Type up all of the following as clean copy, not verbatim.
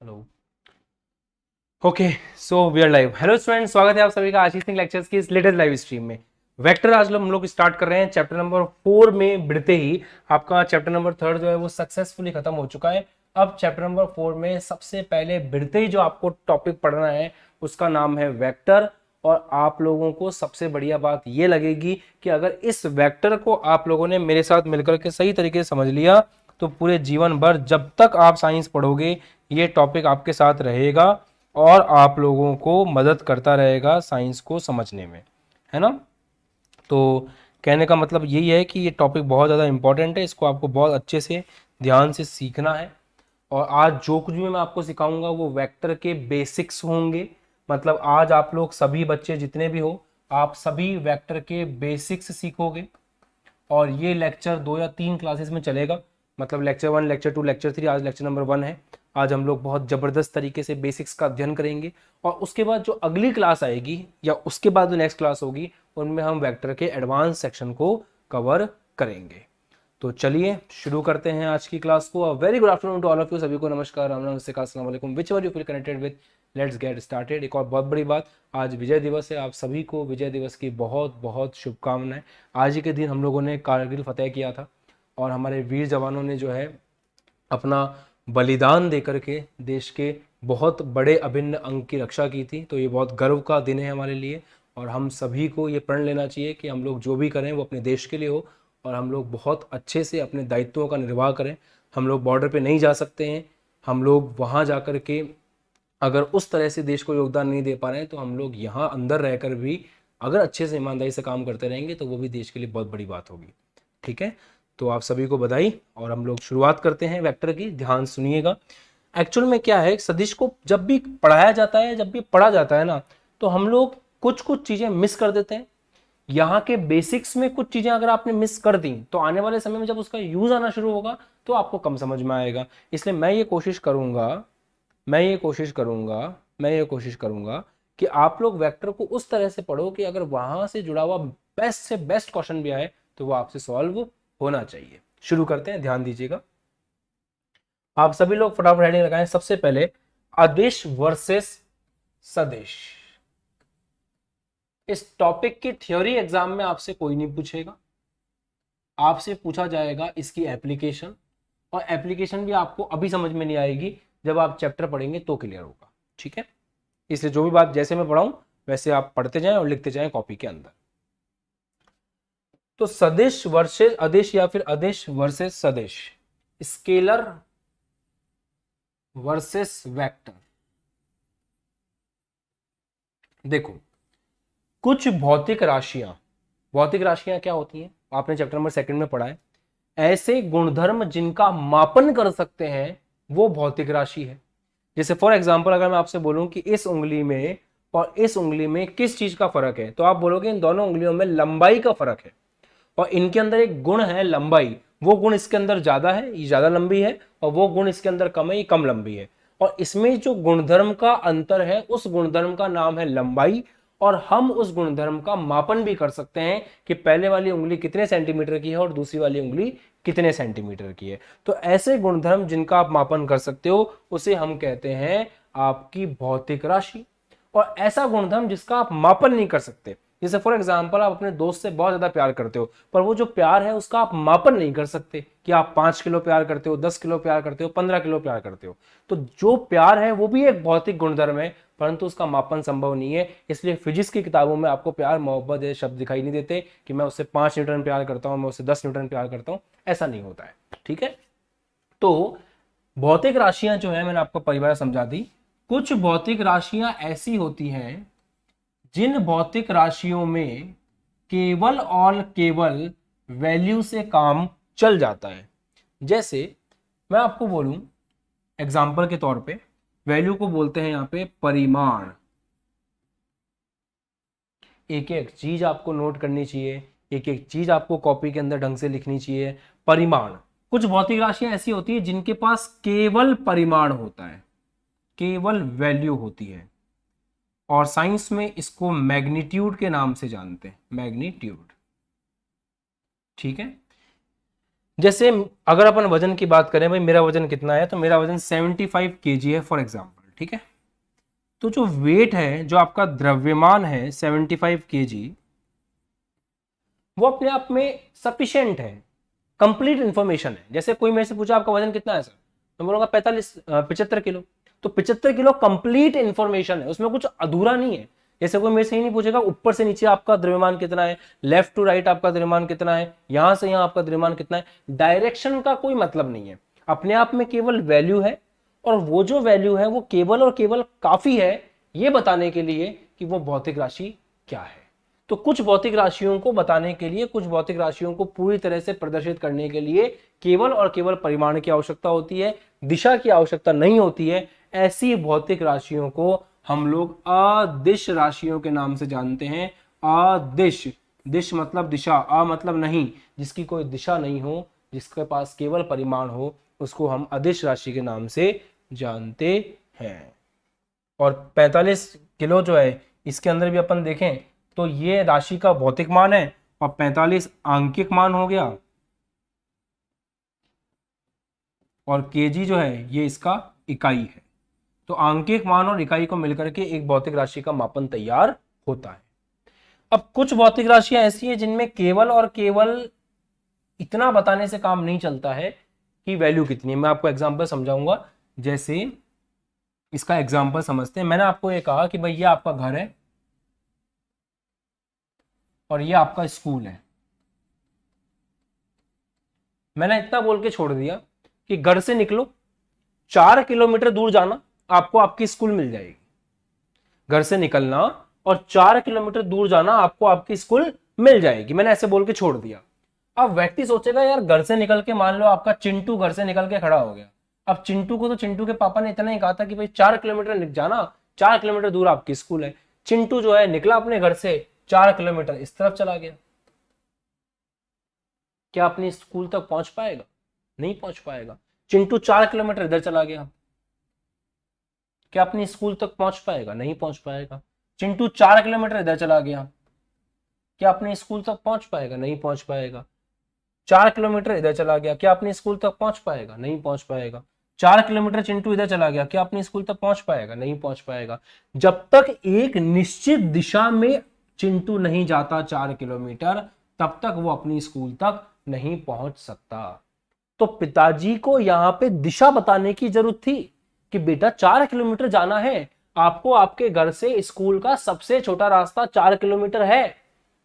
Hello. Okay, so we are live. Hello students, स्वागत है आप सभी का आशीष सिंह लेक्चर्स की इस लेटेस्ट लाइव स्ट्रीम में। वेक्टर आज हम लोग स्टार्ट कर रहे हैं चैप्टर नंबर 4 में बढ़ते ही आपका चैप्टर नंबर 3 जो है वो सक्सेसफुली खत्म हो चुका है। अब चैप्टर नंबर 4 में सबसे पहले बढ़ते ही जो आपको टॉपिक पढ़ना है उसका नाम है वेक्टर। और आप लोगों को सबसे बढ़िया बात ये लगेगी कि अगर इस वेक्टर को आप लोगों ने मेरे साथ मिलकर के सही तरीके से समझ लिया तो पूरे जीवन भर जब तक आप साइंस पढ़ोगे ये टॉपिक आपके साथ रहेगा और आप लोगों को मदद करता रहेगा साइंस को समझने में, है ना। तो कहने का मतलब यही है कि ये टॉपिक बहुत ज़्यादा इंपॉर्टेंट है, इसको आपको बहुत अच्छे से ध्यान से सीखना है। और आज जो कुछ भी मैं आपको सिखाऊंगा वो वेक्टर के बेसिक्स होंगे। मतलब आज आप लोग सभी बच्चे जितने भी हो आप सभी वेक्टर के बेसिक्स सीखोगे। और ये लेक्चर 2 या 3 क्लासेस में चलेगा। मतलब लेक्चर 1, लेक्चर 2, लेक्चर 3, आज लेक्चर नंबर 1 है। आज हम लोग बहुत ज़बरदस्त तरीके से बेसिक्स का अध्ययन करेंगे और उसके बाद जो अगली क्लास आएगी या उसके बाद जो नेक्स्ट क्लास होगी उनमें हम वेक्टर के एडवांस सेक्शन को कवर करेंगे। तो चलिए शुरू करते हैं आज की क्लास को। Very good afternoon to all of you, सभी को नमस्कार, राम राम, नमस्ते, अस्सलाम वालेकुम, whichever you feel connected with. Let's get started. एक और बहुत बड़ी बात, आज विजय दिवस है। आप सभी को विजय दिवस की बहुत बहुत शुभकामनाएं। आज ही के दिन हम लोगों ने कारगिल फतेह किया था और हमारे वीर जवानों ने जो है अपना बलिदान देकर के देश के बहुत बड़े अभिन्न अंग की रक्षा की थी। तो ये बहुत गर्व का दिन है हमारे लिए और हम सभी को ये प्रण लेना चाहिए कि हम लोग जो भी करें वो अपने देश के लिए हो और हम लोग बहुत अच्छे से अपने दायित्वों का निर्वाह करें। हम लोग बॉर्डर पे नहीं जा सकते हैं, हम लोग वहाँ जा कर के अगर उस तरह से देश को योगदान नहीं दे पा रहे हैं तो हम लोग यहाँ अंदर रहकर भी अगर अच्छे से ईमानदारी से काम करते रहेंगे तो वो भी देश के लिए बहुत बड़ी बात होगी। ठीक है, तो आप सभी को बधाई। और हम लोग शुरुआत करते हैं वेक्टर की, ध्यान सुनिएगा। एक्चुअल में क्या है, सदिश को जब भी पढ़ाया जाता है, जब भी पढ़ा जाता है ना, तो हम लोग कुछ कुछ चीजें मिस कर देते हैं। यहाँ के बेसिक्स में कुछ चीजें अगर आपने मिस कर दी तो आने वाले समय में जब उसका यूज आना शुरू होगा तो आपको कम समझ में आएगा। इसलिए मैं ये कोशिश करूंगा कि आप लोग वेक्टर को उस तरह से पढ़ो कि अगर वहां से जुड़ा हुआ बेस्ट से बेस्ट क्वेश्चन भी आए तो वो आपसे सॉल्व होना चाहिए। शुरू करते हैं, ध्यान दीजिएगा। आप सभी लोग फटाफट हेडिंग लगाएं। सबसे पहले आदेश वर्सेस सदिश। इस टॉपिक की थ्योरी एग्जाम में आपसे कोई नहीं पूछेगा, आपसे पूछा जाएगा इसकी एप्लीकेशन। और एप्लीकेशन भी आपको अभी समझ में नहीं आएगी, जब आप चैप्टर पढ़ेंगे तो क्लियर होगा। ठीक है, इसलिए जो भी बात जैसे मैं पढ़ाऊं वैसे आप पढ़ते जाएं और लिखते जाएं कॉपी के अंदर। तो सदिश वर्सेस अदिश या फिर अदिश वर्सेस सदिश, स्केलर वर्सेस वेक्टर। देखो, कुछ भौतिक राशियां क्या होती हैं आपने चैप्टर नंबर 2 में पढ़ा है। ऐसे गुणधर्म जिनका मापन कर सकते हैं वो भौतिक राशि है। जैसे फॉर एग्जांपल अगर मैं आपसे बोलूं कि इस उंगली में और इस उंगली में किस चीज का फर्क है, तो आप बोलोगे इन दोनों उंगलियों में लंबाई का फर्क है और इनके अंदर एक गुण है लंबाई। वो गुण इसके अंदर ज्यादा है, ये ज्यादा लंबी है, और वो गुण इसके अंदर कम है, ये कम लंबी है। और इसमें जो गुणधर्म का अंतर है उस गुणधर्म का नाम है लंबाई। और हम उस गुणधर्म का मापन भी कर सकते हैं कि पहले वाली उंगली कितने सेंटीमीटर की है और दूसरी वाली उंगली कितने सेंटीमीटर की है। तो ऐसे गुणधर्म जिनका आप मापन कर सकते हो उसे हम कहते हैं आपकी भौतिक राशि। और ऐसा गुणधर्म जिसका आप मापन नहीं कर सकते, जैसे फॉर एग्जाम्पल आप अपने दोस्त से बहुत ज्यादा प्यार करते हो पर वो जो प्यार है उसका आप मापन नहीं कर सकते कि आप 5 किलो प्यार करते हो, 10 किलो प्यार करते हो, 15 किलो प्यार करते हो। तो जो प्यार है वो भी एक भौतिक गुणधर्म है परंतु उसका मापन संभव नहीं है। इसलिए फिजिक्स की किताबों में आपको प्यार मोहब्बत ये शब्द दिखाई नहीं देते कि मैं उससे 5 न्यूटन प्यार करता हूं, मैं उससे 10 न्यूटन प्यार करता हूं, ऐसा नहीं होता है। ठीक है, तो भौतिक राशियां जो है मैंने आपको परिभाषा समझा दी। कुछ भौतिक राशियां ऐसी होती हैं जिन भौतिक राशियों में केवल और केवल वैल्यू से काम चल जाता है। जैसे मैं आपको बोलूं एग्जाम्पल के तौर पे, वैल्यू को बोलते हैं यहां पे परिमाण। एक एक चीज आपको नोट करनी चाहिए, एक एक चीज आपको कॉपी के अंदर ढंग से लिखनी चाहिए। परिमाण, कुछ भौतिक राशियां ऐसी होती है जिनके पास केवल परिमाण होता है, केवल वैल्यू होती है। और साइंस में इसको मैग्नीट्यूड के नाम से जानते हैं, मैग्नीट्यूड। ठीक है, जैसे अगर अपन वजन की बात करें, भाई मेरा वजन कितना है, तो मेरा वजन 75 kg है फॉर एग्जाम्पल, ठीक है। तो जो वेट है, जो आपका द्रव्यमान है 75 kg, वो अपने आप में सफिशिएंट है, कंप्लीट इंफॉर्मेशन है। जैसे कोई मेरे से पूछा आपका वजन कितना है सर, तो बोलूंगा 75 किलो। तो 75 किलो कंप्लीट इंफॉर्मेशन है, उसमें कुछ अधूरा नहीं है। जैसे कोई मेरे से ही नहीं पूछेगा ऊपर से नीचे आपका द्रव्यमान कितना है, लेफ्ट टू राइट आपका द्रव्यमान कितना है, यहां से यहां आपका द्रव्यमान कितना है, डायरेक्शन का कोई मतलब नहीं है। अपने आप में केवल वैल्यू है, और वो जो वैल्यू है वो केवल और केवल काफी है ये बताने के लिए कि वो भौतिक राशि क्या है। तो कुछ भौतिक राशियों को बताने के लिए, कुछ भौतिक राशियों को पूरी तरह से प्रदर्शित करने के लिए केवल और केवल परिमाण की आवश्यकता होती है, दिशा की आवश्यकता नहीं होती है। ऐसी भौतिक राशियों को हम लोग अदिश राशियों के नाम से जानते हैं। अदिश, दिश मतलब दिशा, अ मतलब नहीं, जिसकी कोई दिशा नहीं हो, जिसके पास केवल परिमाण हो, उसको हम अदिश राशि के नाम से जानते हैं। और 45 किलो जो है, इसके अंदर भी अपन देखें तो ये राशि का भौतिक मान है, और 45 आंकिक मान हो गया, और केजी जो है ये इसका इकाई है। तो आंकिक मान और इकाई को मिलकर के एक भौतिक राशि का मापन तैयार होता है। अब कुछ भौतिक राशियां ऐसी हैं जिनमें केवल और केवल इतना बताने से काम नहीं चलता है कि वैल्यू कितनी है। मैं आपको एग्जांपल समझाऊंगा। जैसे इसका एग्जांपल समझते हैं। मैंने आपको ये कहा कि भाई ये आपका घर है और ये आपका स्कूल है। मैंने इतना बोल के छोड़ दिया कि घर से निकलो, 4 किलोमीटर दूर जाना, आपको आपकी स्कूल मिल जाएगी। घर से निकलना और 4 किलोमीटर दूर जाना, आपको आपकी स्कूल मिल जाएगी। मैंने ऐसे बोल के छोड़ दिया। अब व्यक्ति सोचेगा यार घर से निकल के, मान लो आपका चिंटू घर से निकल के खड़ा हो गया। अब चिंटू को तो चिंटू के पापा ने इतना ही कहा था कि भाई 4 किलोमीटर जाना, 4 किलोमीटर दूर आपकी स्कूल है। चिंटू जो है निकला अपने घर से 4 किलोमीटर इस तरफ चला गया। क्या अपनी स्कूल तक पहुंच पाएगा? नहीं पहुंच पाएगा। चिंटू 4 किलोमीटर इधर चला गया, क्या अपनी स्कूल तक पहुंच पाएगा? नहीं पहुंच पाएगा। चिंटू 4 किलोमीटर इधर चला गया, क्या अपनी स्कूल तक पहुंच पाएगा? नहीं पहुंच पाएगा। 4 किलोमीटर इधर चला गया, क्या अपनी स्कूल तक पहुंच पाएगा? नहीं पहुंच पाएगा। 4 किलोमीटर चिंटू इधर चला गया, क्या अपनी स्कूल तक पहुंच पाएगा? नहीं पहुंच पाएगा। जब तक एक निश्चित दिशा में चिंटू नहीं जाता 4 किलोमीटर, तब तक वो अपनी स्कूल तक नहीं पहुंच सकता। तो पिताजी को यहां पे दिशा बताने की जरूरत थी कि बेटा 4 किलोमीटर जाना है आपको, आपके घर से स्कूल का सबसे छोटा रास्ता 4 किलोमीटर है,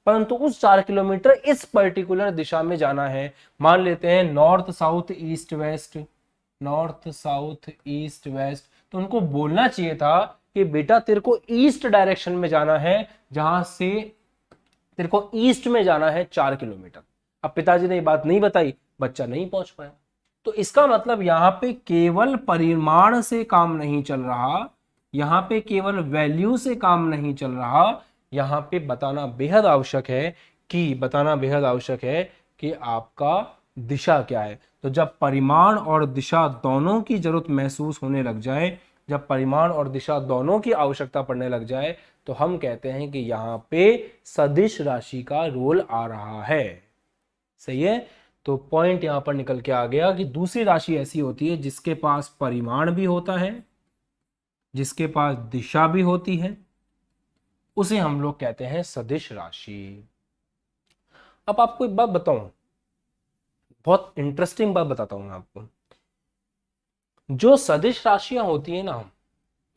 परंतु उस 4 किलोमीटर इस पर्टिकुलर दिशा में जाना है। मान लेते हैं north south east west, north south east waste. तो उनको बोलना चाहिए था कि बेटा तेरे को ईस्ट डायरेक्शन में जाना है, जहां से तेरे को ईस्ट में जाना है 4 किलोमीटर। अब पिताजी ने ये बात नहीं बताई, बच्चा नहीं पहुंच पाया। तो इसका मतलब यहां पे केवल परिमाण से काम नहीं चल रहा, यहां पे केवल वैल्यू से काम नहीं चल रहा। यहां पे बताना बेहद आवश्यक है कि आपका दिशा क्या है। तो जब परिमाण और दिशा दोनों की जरूरत महसूस होने लग जाए, जब परिमाण और दिशा दोनों की आवश्यकता पड़ने लग जाए, तो हम कहते हैं कि यहां पे सदिश राशि का रोल आ रहा है। सही है। तो पॉइंट यहां पर निकल के आ गया कि दूसरी राशि ऐसी होती है जिसके पास परिमाण भी होता है, जिसके पास दिशा भी होती है, उसे हम लोग कहते हैं सदिश राशि। अब आपको एक बात बताऊं, बहुत इंटरेस्टिंग बात बताता हूं मैं आपको। जो सदिश राशियां होती है ना,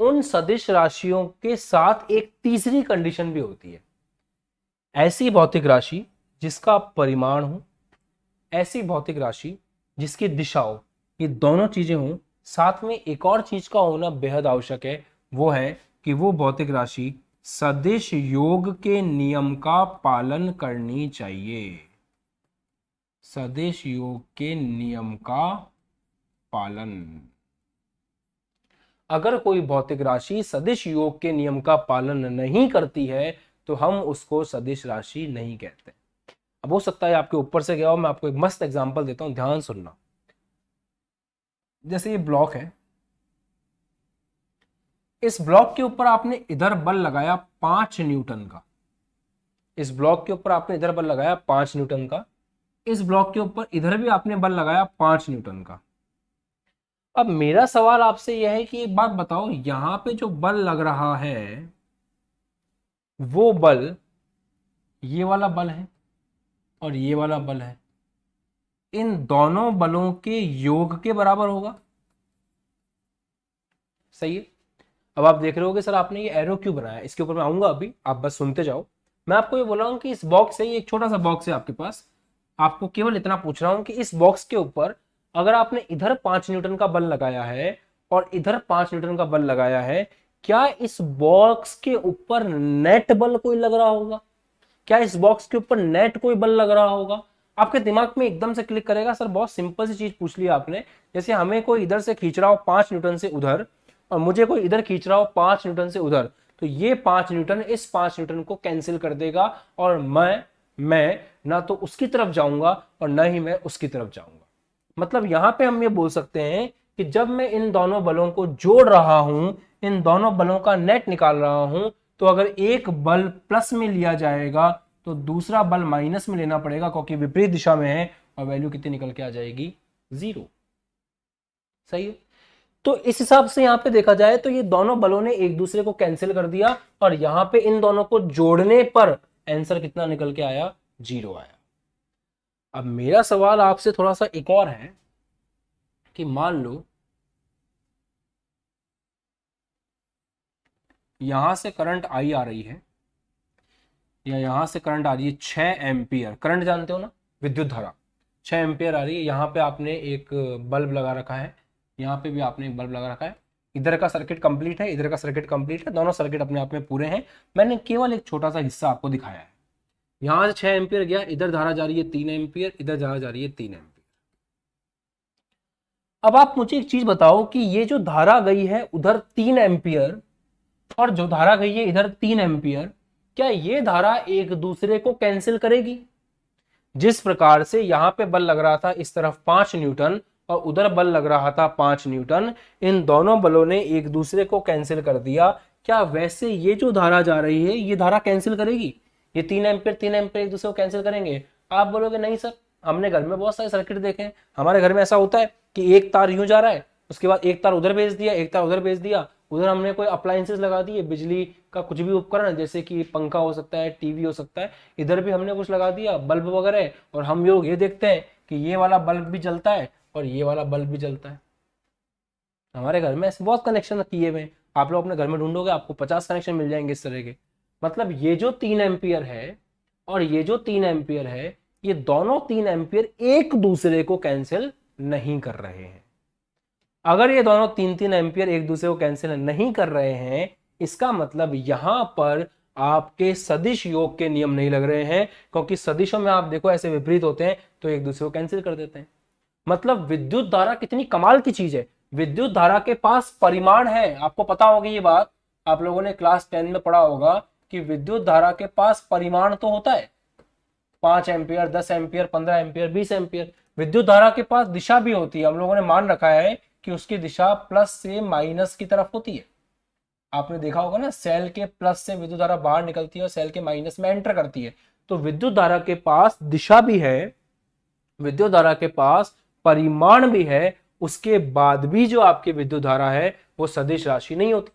उन सदिश राशियों के साथ एक तीसरी कंडीशन भी होती है। ऐसी भौतिक राशि जिसका परिमाण हो, ऐसी भौतिक राशि जिसकी दिशा हो, ये दोनों चीजें हों, साथ में एक और चीज का होना बेहद आवश्यक है। वो है कि वो भौतिक राशि सदिश योग के नियम का पालन करनी चाहिए। सदिश योग के नियम का पालन। अगर कोई भौतिक राशि सदिश योग के नियम का पालन नहीं करती है, तो हम उसको सदिश राशि नहीं कहते। अब हो सकता है आपके ऊपर से गया हो, मैं आपको एक मस्त एग्जांपल देता हूं, ध्यान सुनना। जैसे ये ब्लॉक है, इस ब्लॉक के ऊपर आपने इधर बल लगाया 5 न्यूटन का, इस ब्लॉक के ऊपर आपने इधर बल लगाया 5 न्यूटन का, इस ब्लॉक के ऊपर इधर भी आपने बल लगाया 5 न्यूटन का। अब मेरा सवाल आपसे यह है कि एक बात बताओ, यहां पे जो बल लग रहा है वो बल ये वाला बल है और ये वाला बल है, इन दोनों बलों के योग के बराबर होगा। सही है। अब आप देख रहे होगे सर आपने ये एरो क्यों बनाया, इसके ऊपर मैं आऊंगा अभी, आप बस सुनते जाओ। मैं आपको ये बोल रहा हूं कि इस बॉक्स से, एक छोटा सा बॉक्स है आपके पास, आपको केवल इतना पूछ रहा हूं कि इस बॉक्स के ऊपर अगर आपने इधर 5 न्यूटन का बल लगाया है और इधर 5 न्यूटन का बल लगाया है, क्या इस बॉक्स के ऊपर नेट बल कोई लग रहा होगा? क्या इस बॉक्स के ऊपर नेट कोई बल लग रहा होगा? आपके दिमाग में एकदम से क्लिक करेगा, सर बहुत सिंपल सी चीज पूछ ली आपने। जैसे हमें कोई इधर से खींच रहा हो 5 न्यूटन से उधर और मुझे कोई इधर खींच रहा हो 5 न्यूटन से उधर, तो ये 5 न्यूटन इस 5 न्यूटन को कैंसिल कर देगा और मैं ना तो उसकी तरफ जाऊंगा और ना ही मैं उसकी तरफ जाऊंगा। मतलब यहां पे हम ये बोल सकते हैं कि जब मैं इन दोनों बलों को जोड़ रहा हूं, इन दोनों बलों का नेट निकाल रहा हूं, तो अगर एक बल प्लस में लिया जाएगा तो दूसरा बल माइनस में लेना पड़ेगा, क्योंकि विपरीत दिशा में है और वैल्यू कितनी निकल के आ जाएगी? 0। सही है। तो इस हिसाब से यहां पे देखा जाए तो ये दोनों बलों ने एक दूसरे को कैंसिल कर दिया और यहां पे इन दोनों को जोड़ने पर आंसर कितना निकल के आया? 0 आया। अब मेरा सवाल आपसे थोड़ा सा एक और है कि मान लो यहां से करंट आई आ रही है या यहां से करंट आ रही है 6 एम्पियर, करंट जानते हो ना, विद्युत धारा 6 एम्पियर आ रही है। यहां पे आपने एक बल्ब लगा रखा है, यहाँ पे भी आपने एक बल्ब लगा रखा है। इधर का सर्किट कंप्लीट है, इधर का सर्किट कंप्लीट है, दोनों सर्किट अपने आप में पूरे हैं। मैंने केवल एक छोटा सा हिस्सा आपको दिखाया है। यहां से 6 एम्पियर गया, इधर धारा जा रही है 3 एम्पियर, इधर धारा जा रही है 3 एम्पियर। अब आप मुझे एक चीज बताओ कि ये जो धारा गई है उधर 3 एम्पियर और जो धारा गई है इधर 3 एम्पियर, क्या ये धारा एक दूसरे को कैंसिल करेगी? जिस प्रकार से यहां पे बल लग रहा था इस तरफ 5 न्यूटन और उधर बल लग रहा था 5 न्यूटन, इन दोनों बलों ने एक दूसरे को कैंसिल कर दिया, क्या वैसे ये जो धारा जा रही है ये धारा कैंसिल करेगी? ये 3 एम्पियर एक दूसरे को कैंसिल करेंगे? आप बोलोगे नहीं सर, हमने घर में बहुत सारे सर्किट देखे हैं, हमारे घर में ऐसा होता है कि एक तार यूं जा रहा है, उसके बाद एक तार उधर भेज दिया, एक तार उधर भेज दिया, उधर हमने कोई अप्लायंसेस लगा दिए, बिजली का कुछ भी उपकरण, जैसे कि पंखा हो सकता है, टीवी हो सकता है, इधर भी हमने कुछ लगा दिया बल्ब वगैरह, और हम लोग ये देखते हैं कि ये वाला बल्ब भी जलता है और ये वाला बल्ब भी जलता है। हमारे घर में ऐसे बहुत कनेक्शन किए हुए हैं, आप लोग अपने घर में ढूंढोगे आपको 50 कनेक्शन मिल जाएंगे इस तरह के। मतलब ये जो 3 एम्पियर है और ये जो 3 एम्पियर है, ये दोनों 3 एम्पियर एक दूसरे को कैंसिल नहीं कर रहे हैं। अगर ये दोनों 3 एम्पियर एक दूसरे को कैंसिल नहीं कर रहे हैं, इसका मतलब यहां पर आपके सदिश योग के नियम नहीं लग रहे हैं, क्योंकि सदिशों में आप देखो ऐसे विपरीत होते हैं तो एक दूसरे को कैंसिल कर देते हैं। मतलब विद्युत धारा कितनी कमाल की चीज है, विद्युत धारा के पास परिमाण है। आपको पता होगी ये बात, आप लोगों ने क्लास 10 में पढ़ा होगा कि विद्युत धारा के पास परिमाण तो होता है, 5 एम्पियर, 10 एम्पियर, 15 एम्पियर, 20 एम्पियर। विद्युत धारा के पास दिशा भी होती है, हम लोगों ने मान रखा है कि उसकी दिशा प्लस से माइनस की तरफ होती है। आपने देखा होगा ना, सेल के प्लस से विद्युत धारा बाहर निकलती है और सेल के माइनस में एंटर करती है। तो विद्युत धारा के पास दिशा भी है, विद्युत धारा के पास परिमाण भी है, उसके बाद भी जो आपकी विद्युत धारा है वो सदिश राशि नहीं होती।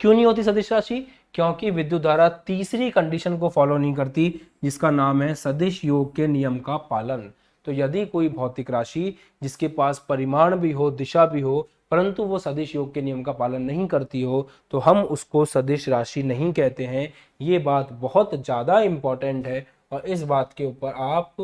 क्यों नहीं होती सदिश राशि? क्योंकि विद्युत धारा तीसरी कंडीशन को फॉलो नहीं करती, जिसका नाम है सदिश योग के नियम का पालन। तो यदि कोई भौतिक राशि जिसके पास परिमाण भी हो, दिशा भी हो, परंतु वो सदिश योग के नियम का पालन नहीं करती हो, तो हम उसको सदिश राशि नहीं कहते हैं। ये बात बहुत ज़्यादा इंपॉर्टेंट है और इस बात के ऊपर आप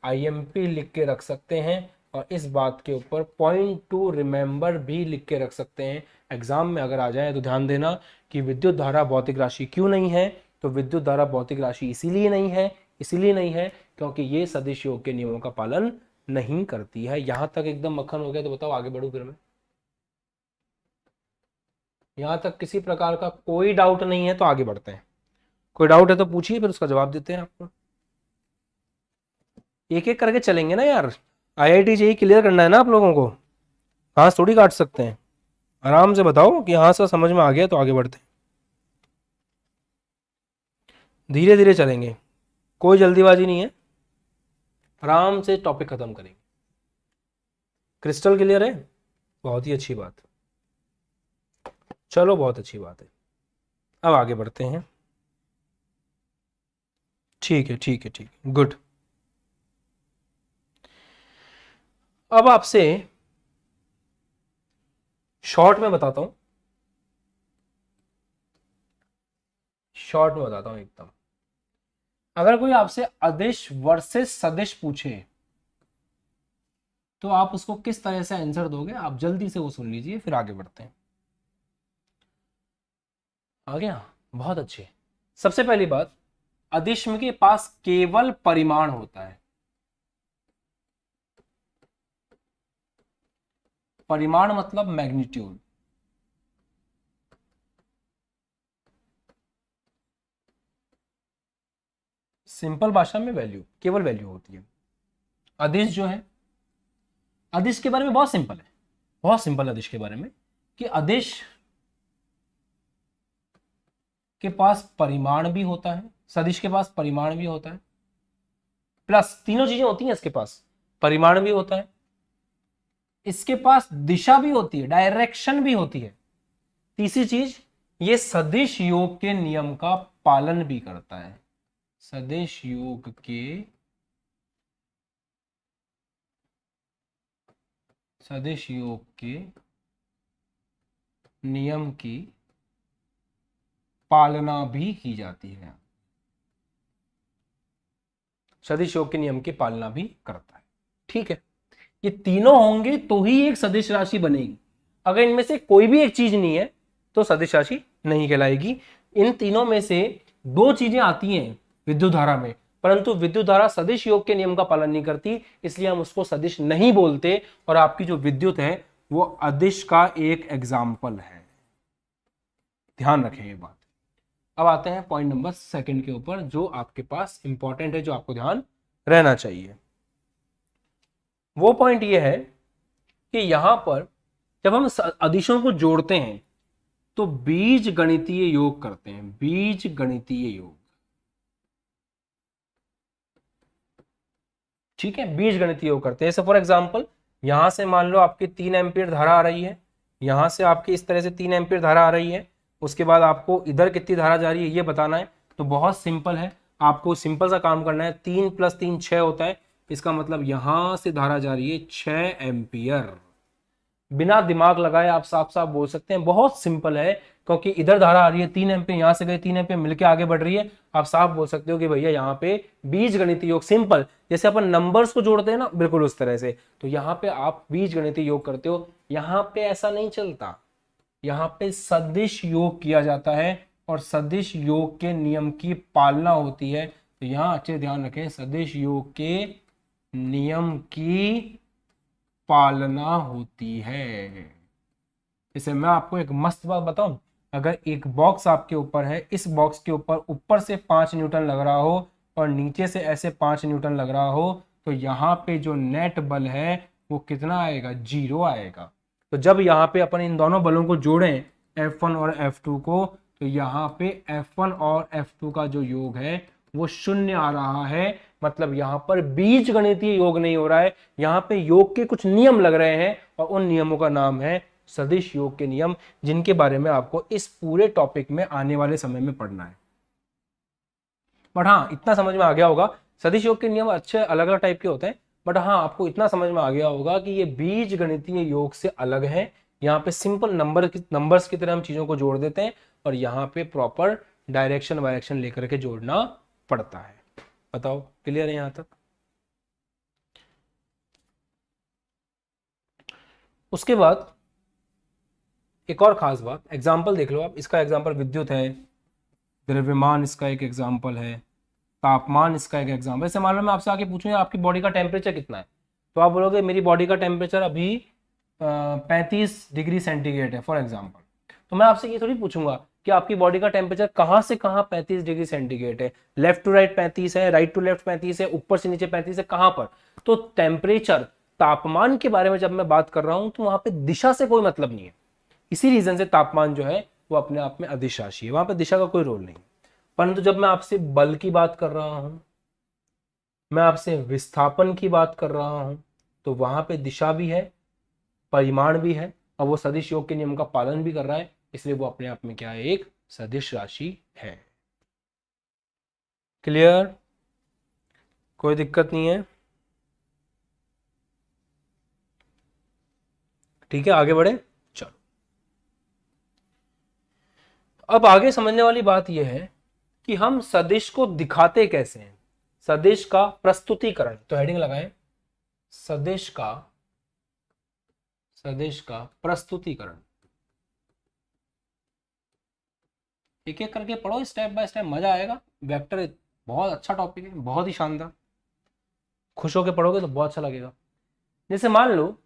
IMP लिख के रख सकते हैं और इस बात के ऊपर पॉइंट टू रिमेंबर भी लिख के रख सकते हैं। एग्जाम में अगर आ जाए तो ध्यान देना कि विद्युत धारा भौतिक राशि क्यों नहीं है। तो विद्युत धारा भौतिक राशि इसीलिए नहीं है क्योंकि ये सदिश योग के नियमों का पालन नहीं करती है। यहां तक एकदम मक्खन हो गया तो बताओ आगे बढ़ू फिर मैं? यहां तक किसी प्रकार का कोई डाउट नहीं है तो आगे बढ़ते हैं। कोई डाउट है तो पूछिए, फिर उसका जवाब देते हैं आपको। एक एक करके चलेंगे ना यार, IIT JEE क्लियर करना है ना आप लोगों को, घास थोड़ी काट सकते हैं। आराम से बताओ कि हाँ सर समझ में आ गया तो आगे बढ़ते हैं। धीरे धीरे चलेंगे, कोई जल्दीबाजी नहीं है, आराम से टॉपिक खत्म करेंगे। क्रिस्टल क्लियर है? बहुत ही अच्छी बात, चलो बहुत अच्छी बात है। अब आगे बढ़ते हैं। ठीक है ठीक है ठीक है, गुड। अब आपसे शॉर्ट में बताता हूं, शॉर्ट में बताता हूं एकदम। अगर कोई आपसे अदिश वर्सेस सदिश पूछे तो आप उसको किस तरह से आंसर दोगे, आप जल्दी से वो सुन लीजिए, फिर आगे बढ़ते हैं। आ गया? बहुत अच्छे। सबसे पहली बात, अदिश के पास केवल परिमाण होता है। परिमाण मतलब मैग्नीट्यूड। सिंपल भाषा में वैल्यू, केवल वैल्यू होती है। अदिश जो है, अदिश के बारे में बहुत सिंपल है, बहुत सिंपल अदिश के बारे में, कि अदिश के पास परिमाण भी होता है, सदिश के पास परिमाण भी होता है, प्लस तीनों चीजें होती हैं इसके पास, परिमाण भी होता है, इसके पास दिशा भी होती है, डायरेक्शन भी होती है, तीसरी चीज ये सदिश योग के नियम का पालन भी करता है। सदिश योग के, सदिश योग के नियम की पालना भी की जाती है। सदिश योग के नियम की पालना भी करता है। ठीक है, ये तीनों होंगे तो ही एक सदिश राशि बनेगी। अगर इनमें से कोई भी एक चीज नहीं है तो सदिश राशि नहीं कहलाएगी। इन तीनों में से दो चीजें आती हैं विद्युत धारा में, परंतु विद्युत धारा सदिश योग के नियम का पालन नहीं करती, इसलिए हम उसको सदिश नहीं बोलते। और आपकी जो विद्युत है वो अदिश का एक एग्जाम्पल है, ध्यान रखें ये बात। अब आते हैं पॉइंट नंबर सेकंड के ऊपर, जो आपके पास इंपॉर्टेंट है, जो आपको ध्यान रहना चाहिए। वो पॉइंट ये है कि यहां पर जब हम अदिशों को जोड़ते हैं तो बीज गणितीय योग करते हैं, बीज गणितीय योग। ठीक है, बीज गणितीय योग करते हैं। जैसे फॉर एग्जांपल यहां से मान लो आपकी 3 एम्पीयर धारा आ रही है, यहां से आपकी इस तरह से 3 एम्पीयर धारा आ रही है, उसके बाद आपको इधर कितनी धारा जा रही है ये बताना है। तो बहुत सिंपल है, आपको सिंपल सा काम करना है। 3 + 3 6 होता है, इसका मतलब यहां से धारा जा रही है 6 एम्पीयर। बिना दिमाग लगाए आप साफ साफ बोल सकते हैं, बहुत सिंपल है, क्योंकि इधर धारा आ रही है 3 एम्पीयर, यहां से गए 3 एम्पीयर मिलके आगे बढ़ रही है। आप साफ बोल सकते हो कि भैया यहाँ पे बीज गणितीय योग, सिंपल जैसे अपन नंबर्स को जोड़ते हैं ना, बिल्कुल उस तरह से। तो यहाँ पे आप बीज गणितीय योग करते हो। यहाँ पे ऐसा नहीं चलता, यहाँ पे सदिश योग किया जाता है और सदिश योग के नियम की पालना होती है। तो यहाँ अच्छे ध्यान रखें, सदिश योग के नियम की पालना होती है। जैसे मैं आपको एक मस्त बात बताऊं, अगर एक बॉक्स आपके ऊपर है, इस बॉक्स के ऊपर ऊपर से 5 न्यूटन लग रहा हो और नीचे से ऐसे 5 न्यूटन लग रहा हो, तो यहाँ पे जो नेट बल है वो कितना आएगा, 0 आएगा। तो जब यहाँ पे अपन इन दोनों बलों को जोड़ें, F1 और F2 को, तो यहाँ पे F1 और F2 का जो योग है वो 0 आ रहा है। मतलब यहाँ पर बीज गणितीय योग नहीं हो रहा है, यहाँ पे योग के कुछ नियम लग रहे हैं और उन नियमों का नाम है सदिश योग के नियम, जिनके बारे में आपको इस पूरे टॉपिक में आने वाले समय में पढ़ना है। बट हाँ, इतना समझ में आ गया होगा, सदिश योग के नियम अच्छे अलग अलग टाइप के होते हैं, बट हाँ आपको इतना समझ में आ गया होगा कि ये बीज गणितीय योग से अलग है। यहाँ पे सिंपल नंबर्स की तरह हम चीजों को जोड़ देते हैं और यहाँ पे प्रॉपर डायरेक्शन वायरेक्शन लेकर के जोड़ना पड़ता है। बताओ क्लियर है यहां तक? उसके बाद एक और खास बात, एग्जाम्पल देख लो आप, इसका एग्जाम्पल विद्युत है, द्रव्यमान इसका एक एग्जाम्पल है, तापमान इसका एक एग्जाम्पल। जैसे मान लो मैं आपसे आके पूछूं आपकी बॉडी का टेम्परेचर कितना है, तो आप बोलोगे मेरी बॉडी का टेम्परेचर अभी 35 डिग्री सेंटीग्रेड है फॉर एग्जाम्पल। तो मैं आपसे ये थोड़ी पूछूंगा कि आपकी बॉडी का टेम्परेचर कहाँ से कहाँ 35 डिग्री सेंटीग्रेड है, लेफ्ट टू राइट 35 है, राइट टू लेफ्ट 35 है, ऊपर से नीचे 35 है, कहाँ पर। तो टेम्परेचर, तापमान के बारे में जब मैं बात कर रहा हूं तो वहां पे दिशा से कोई मतलब नहीं है। इसी रीजन से तापमान जो है वो अपने आप में अदिश राशि है, वहां पे दिशा का कोई रोल नहीं। परंतु जब मैं आपसे बल की बात कर रहा हूं, मैं आपसे विस्थापन की बात कर रहा हूं, तो वहां पे दिशा भी है, परिमाण भी है, और वो सदिश योग के नियम का पालन भी कर रहा है, इसलिए वो अपने आप में क्या है, एक सदिश राशि है। क्लियर? कोई दिक्कत नहीं है? ठीक है, आगे बढ़े। चलो, अब आगे समझने वाली बात यह है कि हम सदिश को दिखाते कैसे हैं। सदिश का प्रस्तुतिकरण, तो हेडिंग लगाएं, सदिश का प्रस्तुतिकरण। एक एक करके पढ़ो, स्टेप बाय स्टेप, मजा आएगा। वेक्टर बहुत अच्छा टॉपिक है, बहुत ही शानदार। खुश होकर पढ़ोगे तो बहुत अच्छा लगेगा। जैसे मान लो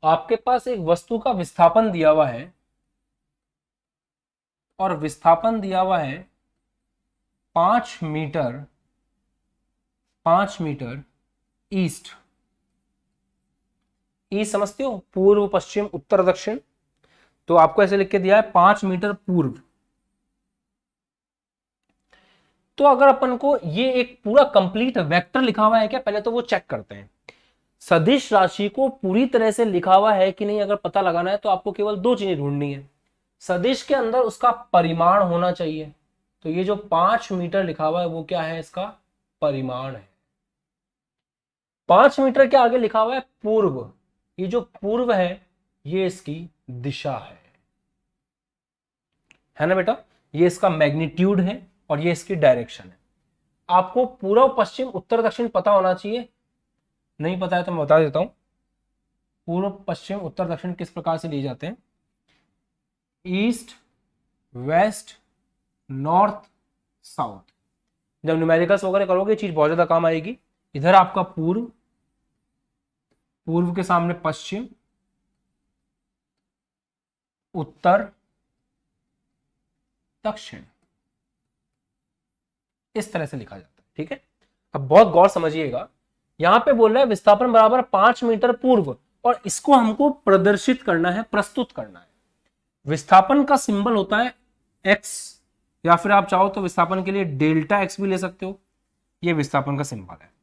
आपके पास एक वस्तु का विस्थापन दिया हुआ है, और विस्थापन दिया हुआ है 5 मीटर ईस्ट। ईस्ट समझते हो, पूर्व पश्चिम उत्तर दक्षिण। तो आपको ऐसे लिख के दिया है 5 मीटर पूर्व। तो अगर अपन को ये एक पूरा कंप्लीट वेक्टर लिखा हुआ है क्या, पहले तो वो चेक करते हैं। सदिश राशि को पूरी तरह से लिखा हुआ है कि नहीं, अगर पता लगाना है तो आपको केवल दो चीजें ढूंढनी है। सदिश के अंदर उसका परिमाण होना चाहिए, तो ये जो 5 मीटर लिखा हुआ है वो क्या है, इसका परिमाण है। 5 मीटर के आगे लिखा हुआ है पूर्व, ये जो पूर्व है ये इसकी दिशा है ना बेटा, ये इसका मैग्नीट्यूड है और ये इसकी डायरेक्शन है। आपको पूर्व पश्चिम उत्तर दक्षिण पता होना चाहिए, नहीं पता है तो मैं बता देता हूं। पूर्व पश्चिम उत्तर दक्षिण किस प्रकार से लिए जाते हैं, ईस्ट वेस्ट नॉर्थ साउथ। जब न्यूमेरिकल्स वगैरह करोगे चीज बहुत ज्यादा काम आएगी। इधर आपका पूर्व, पूर्व के सामने पश्चिम, उत्तर दक्षिण, इस तरह से लिखा जाता है। ठीक है, अब बहुत गौर समझिएगा, यहां पे बोल रहा है विस्थापन बराबर 5 मीटर पूर्व, और इसको हमको प्रदर्शित करना है, प्रस्तुत करना है। विस्थापन का सिंबल होता है x, या फिर आप चाहो तो विस्थापन के लिए डेल्टा x भी ले सकते हो। ये विस्थापन का सिंबल है।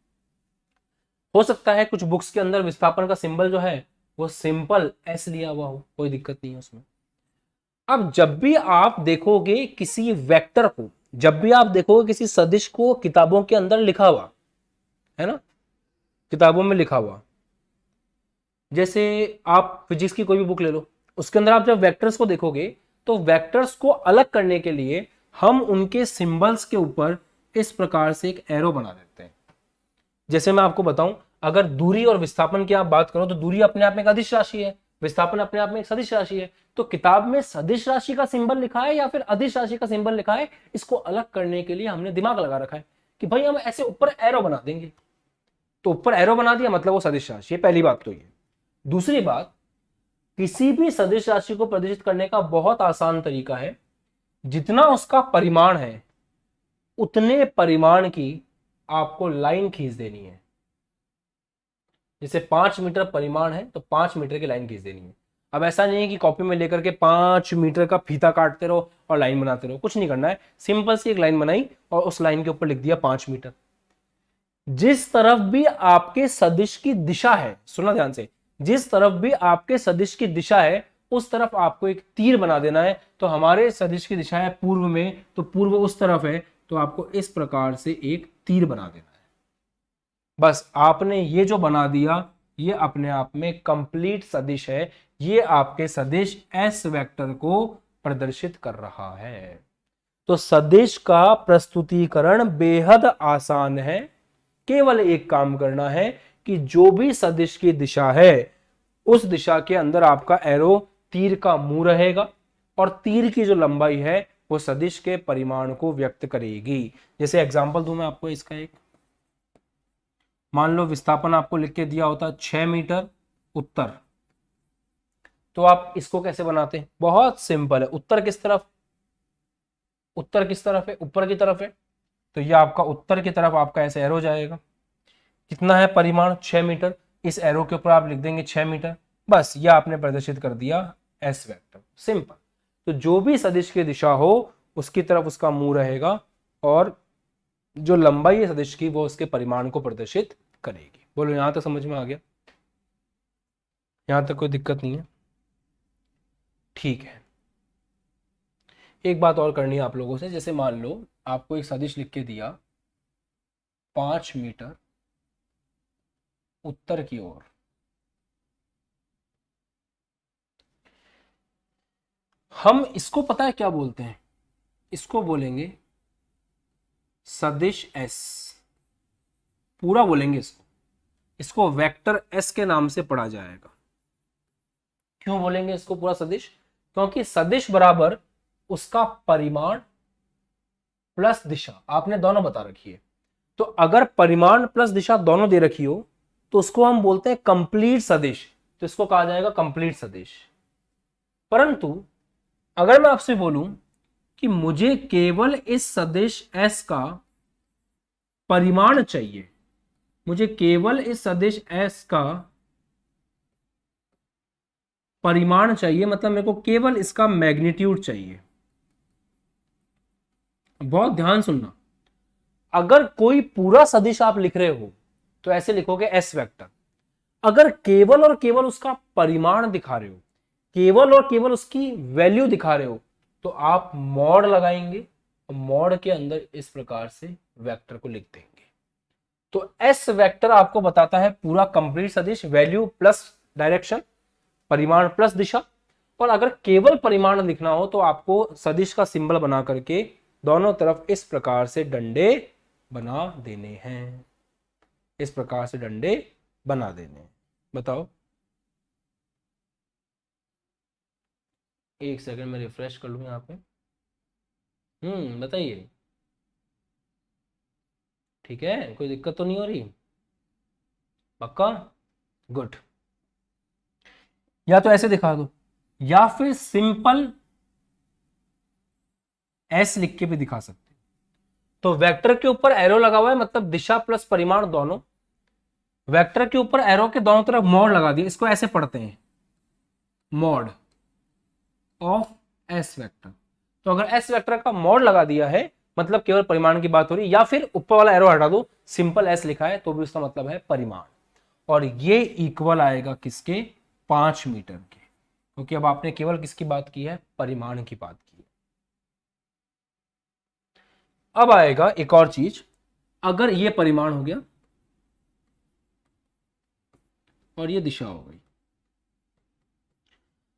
हो सकता है कुछ बुक्स के अंदर विस्थापन का सिंबल जो है वो सिंपल s लिया हुआ हो, कोई दिक्कत नहीं है उसमें। अब जब भी आप देखोगे किसी वेक्टर को, जब भी आप देखोगे किसी सदिश को किताबों के अंदर लिखा हुआ है ना, किताबों में लिखा हुआ, जैसे आप फिजिक्स की कोई भी बुक ले लो, उसके अंदर आप जब वेक्टर्स को देखोगे तो वेक्टर्स को अलग करने के लिए हम उनके सिंबल्स के ऊपर इस प्रकार से एक एरो बना देते हैं। जैसे मैं आपको बताऊं, अगर दूरी और विस्थापन की आप बात करो तो दूरी अपने आप में एक अदिश राशि है, विस्थापन अपने आप में एक सदिश राशि है। तो किताब में सदिश राशि का सिंबल लिखा है या फिर अदिश राशि का सिंबल लिखा है, इसको अलग करने के लिए हमने दिमाग लगा रखा है कि भाई हम ऐसे ऊपर एरो बना देंगे। तो ऊपर एरो बना दिया मतलब वो सदिश राशि है, पहली बात तो ये। दूसरी बात, किसी भी सदिश राशि को प्रदर्शित करने का बहुत आसान तरीका है, जितना उसका परिमाण है उतने परिमाण की आपको लाइन खींच देनी है। जैसे 5 मीटर परिमाण है तो 5 मीटर की लाइन खींच देनी है। अब ऐसा नहीं है कि कॉपी में लेकर के 5 मीटर का फीता काटते रहो और लाइन बनाते रहो, कुछ नहीं करना है। सिंपल सी एक लाइन बनाई और उस लाइन के ऊपर लिख दिया 5 मीटर। जिस तरफ भी आपके सदिश की दिशा है, सुना ध्यान से, जिस तरफ भी आपके सदिश की दिशा है उस तरफ आपको एक तीर बना देना है। तो हमारे सदिश की दिशा है पूर्व में, तो पूर्व उस तरफ है, तो आपको इस प्रकार से एक तीर बना देना है। बस आपने ये जो बना दिया ये अपने आप में कंप्लीट सदिश है। ये आपके सदिश एस वेक्टर को प्रदर्शित कर रहा है। तो सदिश का प्रस्तुतिकरण बेहद आसान है। केवल एक काम करना है कि जो भी सदिश की दिशा है उस दिशा के अंदर आपका एरो तीर का मुंह रहेगा, और तीर की जो लंबाई है वो सदिश के परिमाण को व्यक्त करेगी। जैसे एग्जांपल दूं मैं आपको इसका एक, मान लो विस्थापन आपको लिख के दिया होता 6 मीटर उत्तर, तो आप इसको कैसे बनाते हैं, बहुत सिंपल है। उत्तर किस तरफ, उत्तर किस तरफ है, ऊपर की तरफ है, तो ये आपका उत्तर की तरफ आपका ऐसे एरो जाएगा। कितना है परिमाण, 6 मीटर, इस एरो के ऊपर आप लिख देंगे 6 मीटर। बस ये आपने प्रदर्शित कर दिया एस वेक्टर, सिंपल। तो जो भी सदिश की दिशा हो उसकी तरफ उसका मुंह रहेगा, और जो लंबाई है सदिश की वो उसके परिमाण को प्रदर्शित करेगी। बोलो यहां तक समझ में आ गया? यहां तक कोई दिक्कत नहीं है? ठीक है। एक बात और करनी है आप लोगों से, जैसे मान लो आपको एक सदिश लिख के दिया 5 मीटर उत्तर की ओर, हम इसको पता है क्या बोलते हैं? इसको बोलेंगे सदिश एस, पूरा बोलेंगे इसको। इसको वेक्टर एस के नाम से पढ़ा जाएगा। क्यों बोलेंगे इसको पूरा सदिश? क्योंकि सदिश बराबर उसका परिमाण प्लस दिशा, आपने दोनों बता रखी है। तो अगर परिमाण प्लस दिशा दोनों दे रखी हो तो उसको हम बोलते हैं कंप्लीट सदिश, तो इसको कहा जाएगा कंप्लीट सदिश। परंतु अगर मैं आपसे बोलूं कि मुझे केवल इस सदिश एस का परिमाण चाहिए, मुझे केवल इस सदिश एस का परिमाण चाहिए, मतलब मेरे को केवल इसका मैग्नीट्यूड चाहिए। बहुत ध्यान सुनना, अगर कोई पूरा सदिश आप लिख रहे हो तो ऐसे लिखोगे एस वेक्टर। अगर केवल और केवल उसका परिमाण दिखा रहे हो, केवल और केवल उसकी वैल्यू दिखा रहे हो, तो आप मॉड लगाएंगे, मॉड के अंदर इस प्रकार से वेक्टर को लिख देंगे। तो एस वेक्टर आपको बताता है पूरा कंप्लीट सदिश, वैल्यू प्लस डायरेक्शन, परिमाण प्लस दिशा। और अगर केवल परिमाण लिखना हो तो आपको सदिश का सिंबल बना करके दोनों तरफ इस प्रकार से डंडे बना देने हैं, इस प्रकार से डंडे बना देने हैं। बताओ, एक सेकंड में रिफ्रेश कर लूं यहाँ पे। बताइए। ठीक है, कोई दिक्कत तो नहीं हो रही? पक्का? गुड। या तो ऐसे दिखा दो या फिर सिंपल एस लिख के भी दिखा सकते। तो वेक्टर के ऊपर एरो लगा हुआ है, मतलब दिशा प्लस परिमाण दोनों। वेक्टर के ऊपर एरो के दोनों तरफ मॉड लगा दिया, इसको ऐसे पढ़ते हैं मॉड ऑफ एस वेक्टर। तो अगर एस वेक्टर का मॉड लगा दिया है मतलब केवल परिमाण की बात हो रही, या फिर ऊपर वाला एरो हटा दो, सिंपल एस लिखा है तो भी उसका मतलब है परिमाण। और ये इक्वल आएगा किसके? 5 मीटर के, क्योंकि अब आपने केवल किसकी बात की है? परिमाण की बात की है। अब आएगा एक और चीज, अगर ये परिमाण हो गया और ये दिशा हो गई,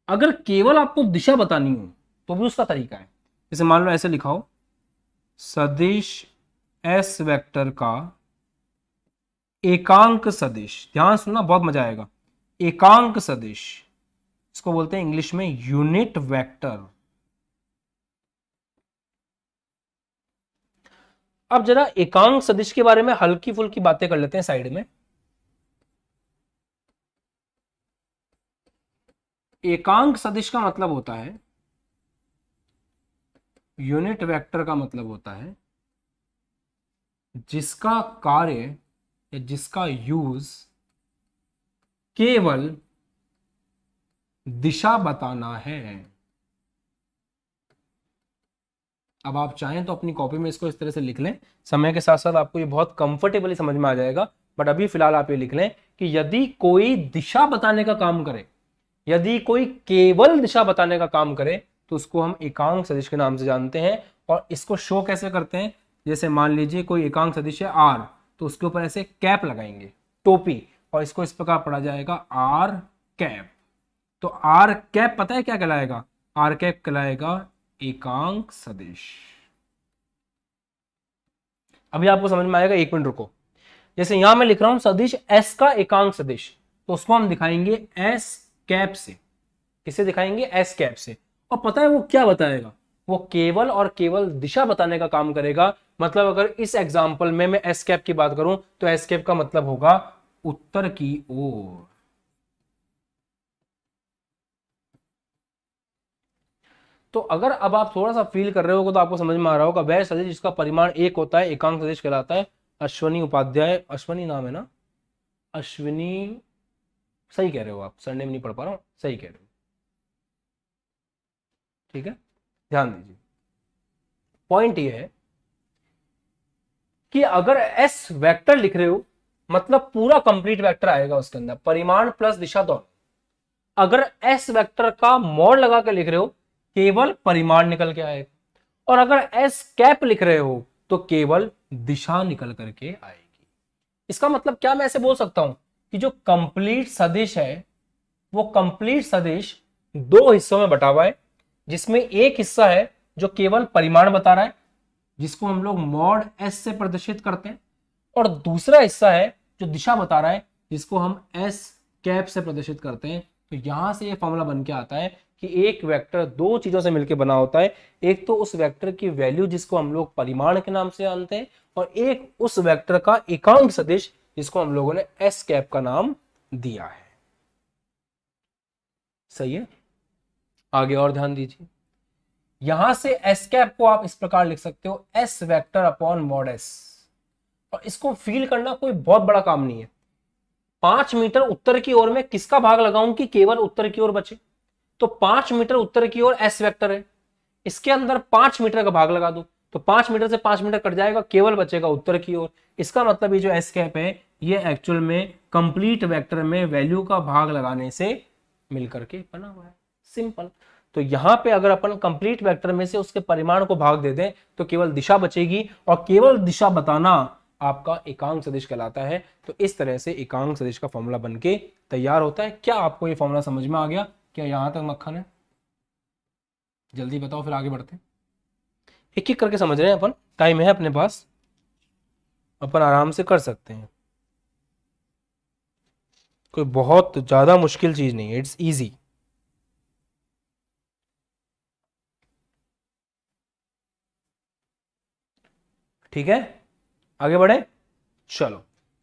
अगर केवल आपको दिशा बतानी हो तो भी उसका तरीका है। जैसे मान लो ऐसे लिखाओ, सदिश एस वेक्टर का एकांक सदिश, ध्यान सुनना बहुत मजा आएगा, एकांक सदिश, इसको बोलते हैं इंग्लिश में यूनिट वेक्टर। अब जरा एकांक सदिश के बारे में हल्की फुल्की बातें कर लेते हैं साइड में। एकांक सदिश का मतलब होता है, यूनिट वेक्टर का मतलब होता है जिसका कार्य या जिसका यूज केवल दिशा बताना है। अब आप चाहें तो अपनी कॉपी में इसको इस तरह से लिख लें, समय के साथ साथ आपको ये बहुत कंफर्टेबली समझ में आ जाएगा। बट अभी फिलहाल आप ये लिख लें कि यदि कोई दिशा बताने का काम करे, यदि कोई केवल दिशा बताने का काम करे, तो उसको हम एकांक सदिश के नाम से जानते हैं। और इसको शो कैसे करते हैं? जैसे मान लीजिए कोई एकांक सदिश है आर, तो उसके ऊपर ऐसे कैप लगाएंगे, टोपी, और इसको इस प्रकार पढ़ा जाएगा आर कैप। तो आर कैप पता है क्या कहलाएगा? आर कैप कहलाएगा एकांक सदिश। अभी आपको समझ में आएगा, 1 मिनट रुको। जैसे यहां मैं लिख रहा हूं सदिश एस का एकांक सदिश, तो उसको हम दिखाएंगे एस कैप से। किसे दिखाएंगे? एस कैप से। और पता है वो क्या बताएगा? वो केवल और केवल दिशा बताने का काम करेगा। मतलब अगर इस एग्जांपल में मैं एस कैप की बात करूं तो एस कैप का मतलब होगा उत्तर की ओर। तो अगर अब आप थोड़ा सा फील कर रहे हो तो आपको समझ में आ रहा होगा, वह सदिश जिसका परिमाण 1 होता है एकांक सदिश कहलाता है। अश्वनी उपाध्याय, अश्वनी नाम है ना? अश्विनी, सही कह रहे हो आप, सरनेम नहीं पढ़ पा रहा हूं, सही कह रहे हो। ठीक है, ध्यान दीजिए। पॉइंट ये है कि अगर एस वेक्टर लिख रहे हो मतलब पूरा कंप्लीट वेक्टर आएगा उसके अंदर, परिमाण प्लस दिशा दोनों। अगर एस वेक्टर का मॉड लगा के लिख रहे हो केवल परिमाण निकल के आएगा, और अगर एस कैप लिख रहे हो तो केवल दिशा निकल करके आएगी। इसका मतलब क्या, मैं ऐसे बोल सकता हूं कि जो कंप्लीट सदिश है वो कंप्लीट सदिश दो हिस्सों में बटा हुआ है, जिसमें एक हिस्सा है जो केवल परिमाण बता रहा है जिसको हम लोग मॉड एस से प्रदर्शित करते हैं, और दूसरा हिस्सा है जो दिशा बता रहा है जिसको हम एस कैप से प्रदर्शित करते हैं। तो यहां से ये फॉर्मूला बन के आता है कि एक वेक्टर दो चीजों से मिलकर बना होता है, एक तो उस वेक्टर की वैल्यू जिसको हम लोग परिमाण के नाम से जानते हैं, और एक उस वेक्टर का एकांक सदिश जिसको हम लोगों ने एस कैप का नाम दिया है। सही है, आगे और ध्यान दीजिए। यहां से एस कैप को आप इस प्रकार लिख सकते हो S vector upon mod S, और इसको फील करना कोई बहुत बड़ा काम नहीं है। 5 मीटर उत्तर की ओर में किसका भाग लगाऊं कि केवल उत्तर की ओर बचे, तो 5 मीटर उत्तर की ओर एस वेक्टर है, इसके अंदर 5 मीटर का भाग लगा दो तो 5 मीटर से 5 मीटर कट जाएगा, केवल बचेगा उत्तर की ओर। इसका मतलब ये जो एस कैप है ये एक्चुअल में कंप्लीट वेक्टर में वैल्यू का भाग लगाने से मिलकर के बना हुआ है, सिंपल। तो यहां पे अगर अपन कंप्लीट वेक्टर में से उसके परिमाण को भाग दे दें तो केवल दिशा बचेगी, और केवल दिशा बताना आपका एकांक सदिश कहलाता है। तो इस तरह से एकांक सदिश का फॉर्मूला बनके तैयार होता है। क्या आपको ये फॉर्मूला समझ में आ गया? क्या यहां तक मक्खन है? जल्दी बताओ फिर आगे बढ़ते हैं। एक एक करके समझ रहे हैं अपन, टाइम है अपने पास, अपन आराम से कर सकते हैं, कोई बहुत ज्यादा मुश्किल चीज नहीं है, इट्स इजी। ठीक है, आगे बढ़े, चलो।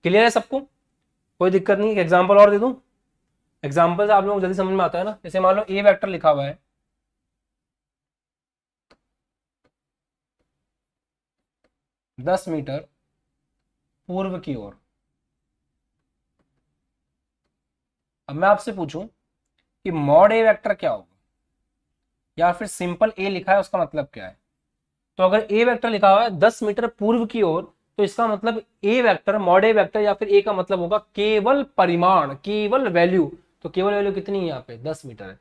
क्लियर है सबको? कोई दिक्कत नहीं? एग्जाम्पल और दे दूं? एग्जाम्पल से आप लोगों को जल्दी समझ में आता है ना। जैसे मान लो ए वेक्टर लिखा हुआ है 10 मीटर पूर्व की ओर। अब मैं आपसे पूछूं कि मॉड ए वेक्टर क्या होगा, या फिर सिंपल ए लिखा है उसका मतलब क्या है? तो अगर ए वेक्टर लिखा हुआ है 10 मीटर पूर्व की ओर, तो इसका मतलब ए वेक्टर, मॉड ए वेक्टर या फिर ए का मतलब होगा केवल परिमाण, केवल वैल्यू। तो केवल वैल्यू कितनी है यहाँ पे? 10 मीटर है,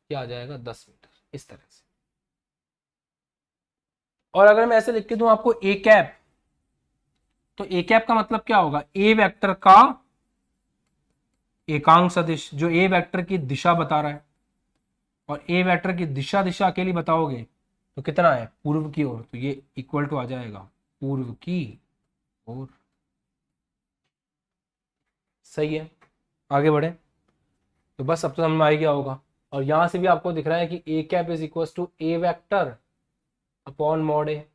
क्या आ जाएगा? 10 मीटर, इस तरह से। और अगर मैं ऐसे लिख के दूं आपको ए कैप, तो ए कैप का मतलब क्या होगा? ए वेक्टर का एकांक सदिश जो ए वेक्टर की दिशा बता रहा है, और ए वेक्टर की दिशा दिशा अकेली बताओगे तो कितना है? पूर्व की ओर, तो ये इक्वल टू आ जाएगा पूर्व की ओर। सही है, आगे बढ़े। तो बस अब तो समझ में आ गया होगा। और यहां से भी आपको दिख रहा है कि A cap is equal to A vector upon mod A.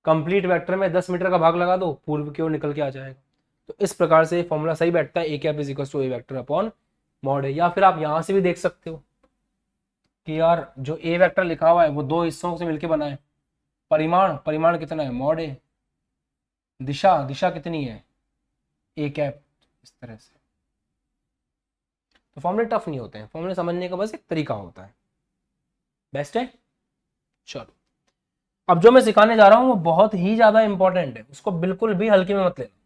Complete vector में 10 मीटर का भाग लगा दो, पूर्व की ओर निकल के आ जाएगा। तो इस प्रकार से फॉर्मूला सही बैठता है, A cap is equal to A vector upon mod A. या फिर आप यहां से भी देख सकते हो कि यार जो ए वेक्टर लिखा हुआ है वो दो हिस्सों से मिलकर बना है। परिमाण, परिमाण कितना है? मॉड ए। दिशा, दिशा कितनी है? A cap. इस तरह से तो फॉर्मूले टफ नहीं होते हैं, फॉर्मूले समझने का बस एक तरीका होता है। बेस्ट है, चलो। अब जो मैं सिखाने जा रहा हूं वो बहुत ही ज्यादा इंपॉर्टेंट है, उसको बिल्कुल भी हल्के में मत लेना।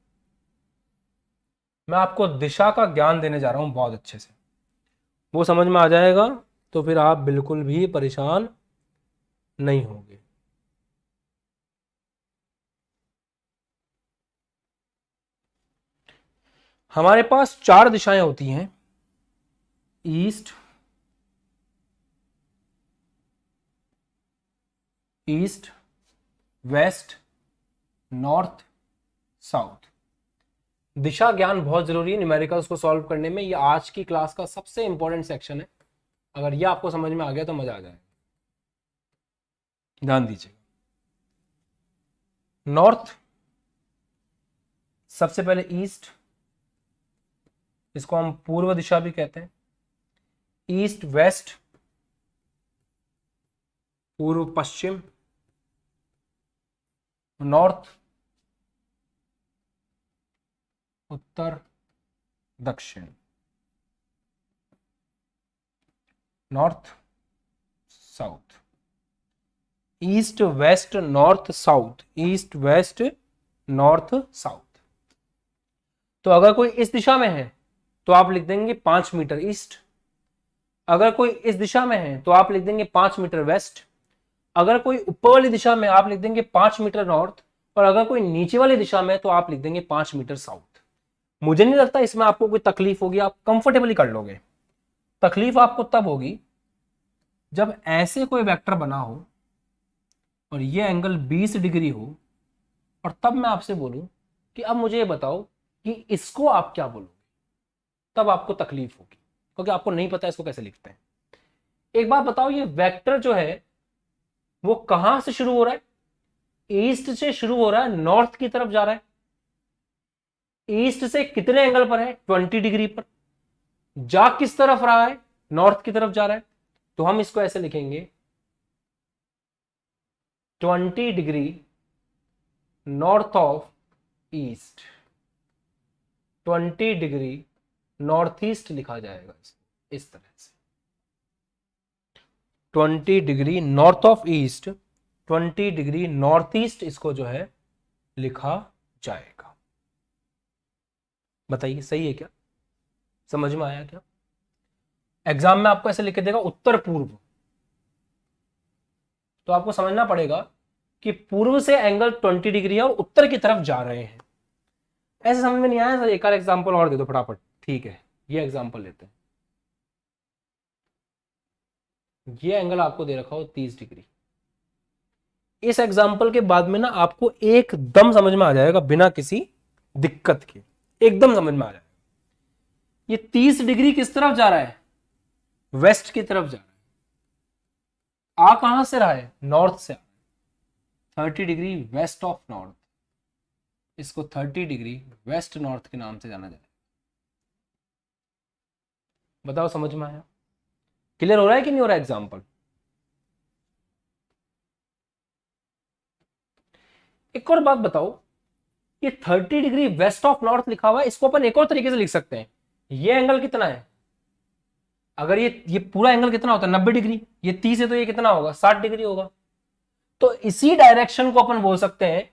मैं आपको दिशा का ज्ञान देने जा रहा हूं बहुत अच्छे से, वो समझ में आ जाएगा तो फिर आप बिल्कुल भी परेशान नहीं होंगे। हमारे पास 4 दिशाएं होती हैं, east, east, west, north, south. दिशा ज्ञान बहुत जरूरी है न्यूमेरिकल्स को सॉल्व करने में। ये आज की क्लास का सबसे इंपॉर्टेंट सेक्शन है। अगर ये आपको समझ में आ गया तो मजा आ जाएगा। ध्यान दीजिए, नॉर्थ, सबसे पहले ईस्ट, इसको हम पूर्व दिशा भी कहते हैं। ईस्ट वेस्ट, पूर्व पश्चिम। नॉर्थ, उत्तर दक्षिण। North south. East west north south, east west north south. तो अगर कोई इस दिशा में है तो आप लिख देंगे 5 मीटर ईस्ट, अगर कोई इस दिशा में है तो आप लिख देंगे 5 मीटर वेस्ट, अगर कोई ऊपर वाली दिशा में आप लिख देंगे 5 मीटर नॉर्थ, और अगर कोई नीचे वाली दिशा में तो आप लिख देंगे 5 मीटर साउथ। मुझे नहीं लगता इसमें आपको कोई तकलीफ होगी, आप कंफर्टेबली कर लोगे। तकलीफ आपको तब होगी जब ऐसे कोई वेक्टर बना हो और ये एंगल 20 डिग्री हो, और तब मैं आपसे बोलूं कि अब मुझे ये बताओ कि इसको आप क्या बोलोगे, तब आपको तकलीफ होगी क्योंकि आपको नहीं पता इसको कैसे लिखते हैं। एक बात बताओ, ये वेक्टर जो है वो कहां से शुरू हो रहा है? ईस्ट से शुरू हो रहा है, नॉर्थ की तरफ जा रहा है। ईस्ट से कितने एंगल पर है? 20 डिग्री पर। जा किस तरफ रहा है? नॉर्थ की तरफ जा रहा है। तो हम इसको ऐसे लिखेंगे 20 degree north of east, 20 degree north east लिखा जाएगा इसको इस तरह से, 20 degree north of east, 20 degree north east इसको जो है लिखा जाएगा। बताइए सही है क्या? समझ में आया क्या? एग्जाम में आपको ऐसे लिख के देगा उत्तर पूर्व, तो आपको समझना पड़ेगा कि पूर्व से एंगल 20 डिग्री है और उत्तर की तरफ जा रहे हैं। ऐसे समझ में नहीं आया सर? एक और एग्जांपल और दे दो फटाफट। ठीक है, ये एग्जांपल लेते हैं। ये एंगल आपको दे रखा हो 30 डिग्री। इस एग्जांपल के बाद में ना आपको एकदम समझ में आ जाएगा बिना किसी दिक्कत के, एकदम समझ में आ जाएगा। ये 30 डिग्री किस तरफ जा रहा है? वेस्ट की तरफ जा रहा है। आ कहां से रहा है? नॉर्थ से। 30 डिग्री वेस्ट ऑफ नॉर्थ, इसको 30 डिग्री वेस्ट नॉर्थ के नाम से जाना जाए। बताओ समझ में आया? क्लियर हो रहा है कि नहीं हो रहा है एग्जांपल? एक और बात बताओ, ये 30 डिग्री वेस्ट ऑफ नॉर्थ लिखा हुआ है, इसको अपन एक और तरीके से लिख सकते हैं। ये एंगल कितना है? अगर ये पूरा एंगल कितना होता है? 90 डिग्री। ये 30 है तो ये कितना होगा? 60 डिग्री होगा। तो इसी डायरेक्शन को अपन बोल सकते हैं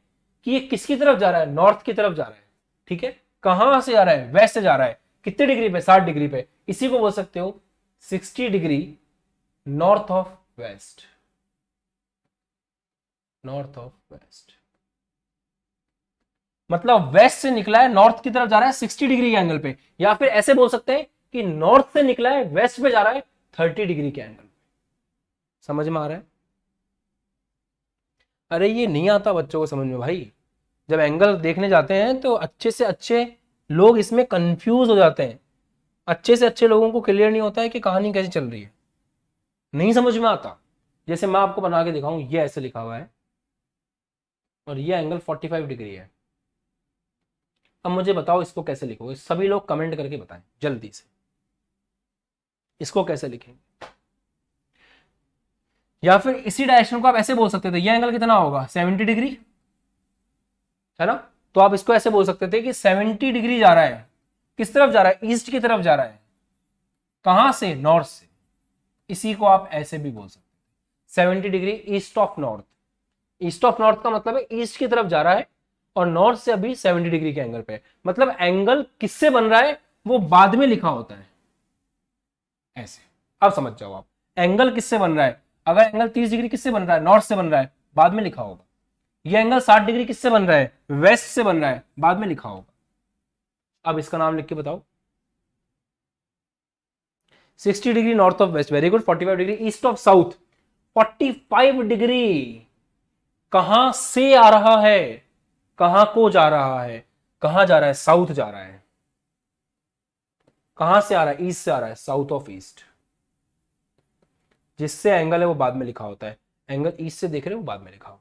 कि ये किसकी तरफ जा रहा है? नॉर्थ की तरफ जा रहा है। ठीक है, कहां से जा रहा है? वेस्ट से जा रहा है। कितने डिग्री पे? 60 डिग्री पे। इसी को बोल सकते हो 60 degree north of west, north of west. मतलब वेस्ट से निकला है, नॉर्थ की तरफ जा रहा है 60 डिग्री के एंगल पे, या फिर ऐसे बोल सकते हैं कि नॉर्थ से निकला है, वेस्ट पे जा रहा है 30 डिग्री के एंगल पे। समझ में आ रहा है? अरे ये नहीं आता बच्चों को समझ में भाई। जब एंगल देखने जाते हैं तो अच्छे से अच्छे लोग इसमें कंफ्यूज हो जाते हैं। अच्छे से अच्छे लोगों को क्लियर नहीं होता है कि कहानी कैसे चल रही है, नहीं समझ में आता। जैसे मैं आपको बना के दिखाऊं, ये ऐसे लिखा हुआ है और ये एंगल 45 डिग्री है। अब मुझे बताओ इसको कैसे लिखोगे? सभी लोग कमेंट करके बताएं जल्दी से, इसको कैसे लिखेंगे? या फिर इसी डायरेक्शन को आप ऐसे बोल सकते थे, ये एंगल कितना होगा? 70 डिग्री, है ना? तो आप इसको ऐसे बोल सकते थे कि 70 डिग्री जा रहा है। किस तरफ जा रहा है? ईस्ट की तरफ जा रहा है। कहां से? नॉर्थ से। इसी को आप ऐसे भी बोल सकते हैं, 70 degree east of north. East of north का मतलब है ईस्ट की तरफ जा रहा है और नॉर्थ से अभी 70 डिग्री के एंगल पे। मतलब एंगल किससे बन रहा है वो बाद में लिखा होता है ऐसे। अब समझ जाओ आप, एंगल किससे बन रहा है। अगर एंगल 30 डिग्री किससे बन रहा है? नॉर्थ से बन रहा है, बाद में लिखा होगा। ये एंगल 60 डिग्री किससे बन रहा है? वेस्ट से बन रहा है, बाद में लिखा होगा। अब इसका नाम लिख के बताओ। 60 degree north of west, very good. 45 degree east of south. 45 degree कहां से आ रहा है? कहां को जा रहा है? कहां जा रहा है? साउथ जा रहा है। कहां से आ रहा है? ईस्ट से आ रहा है, साउथ ऑफ ईस्ट। जिससे एंगल है वो बाद में लिखा होता है। एंगल ईस्ट से देख रहे हो, वो बाद में लिखा होगा।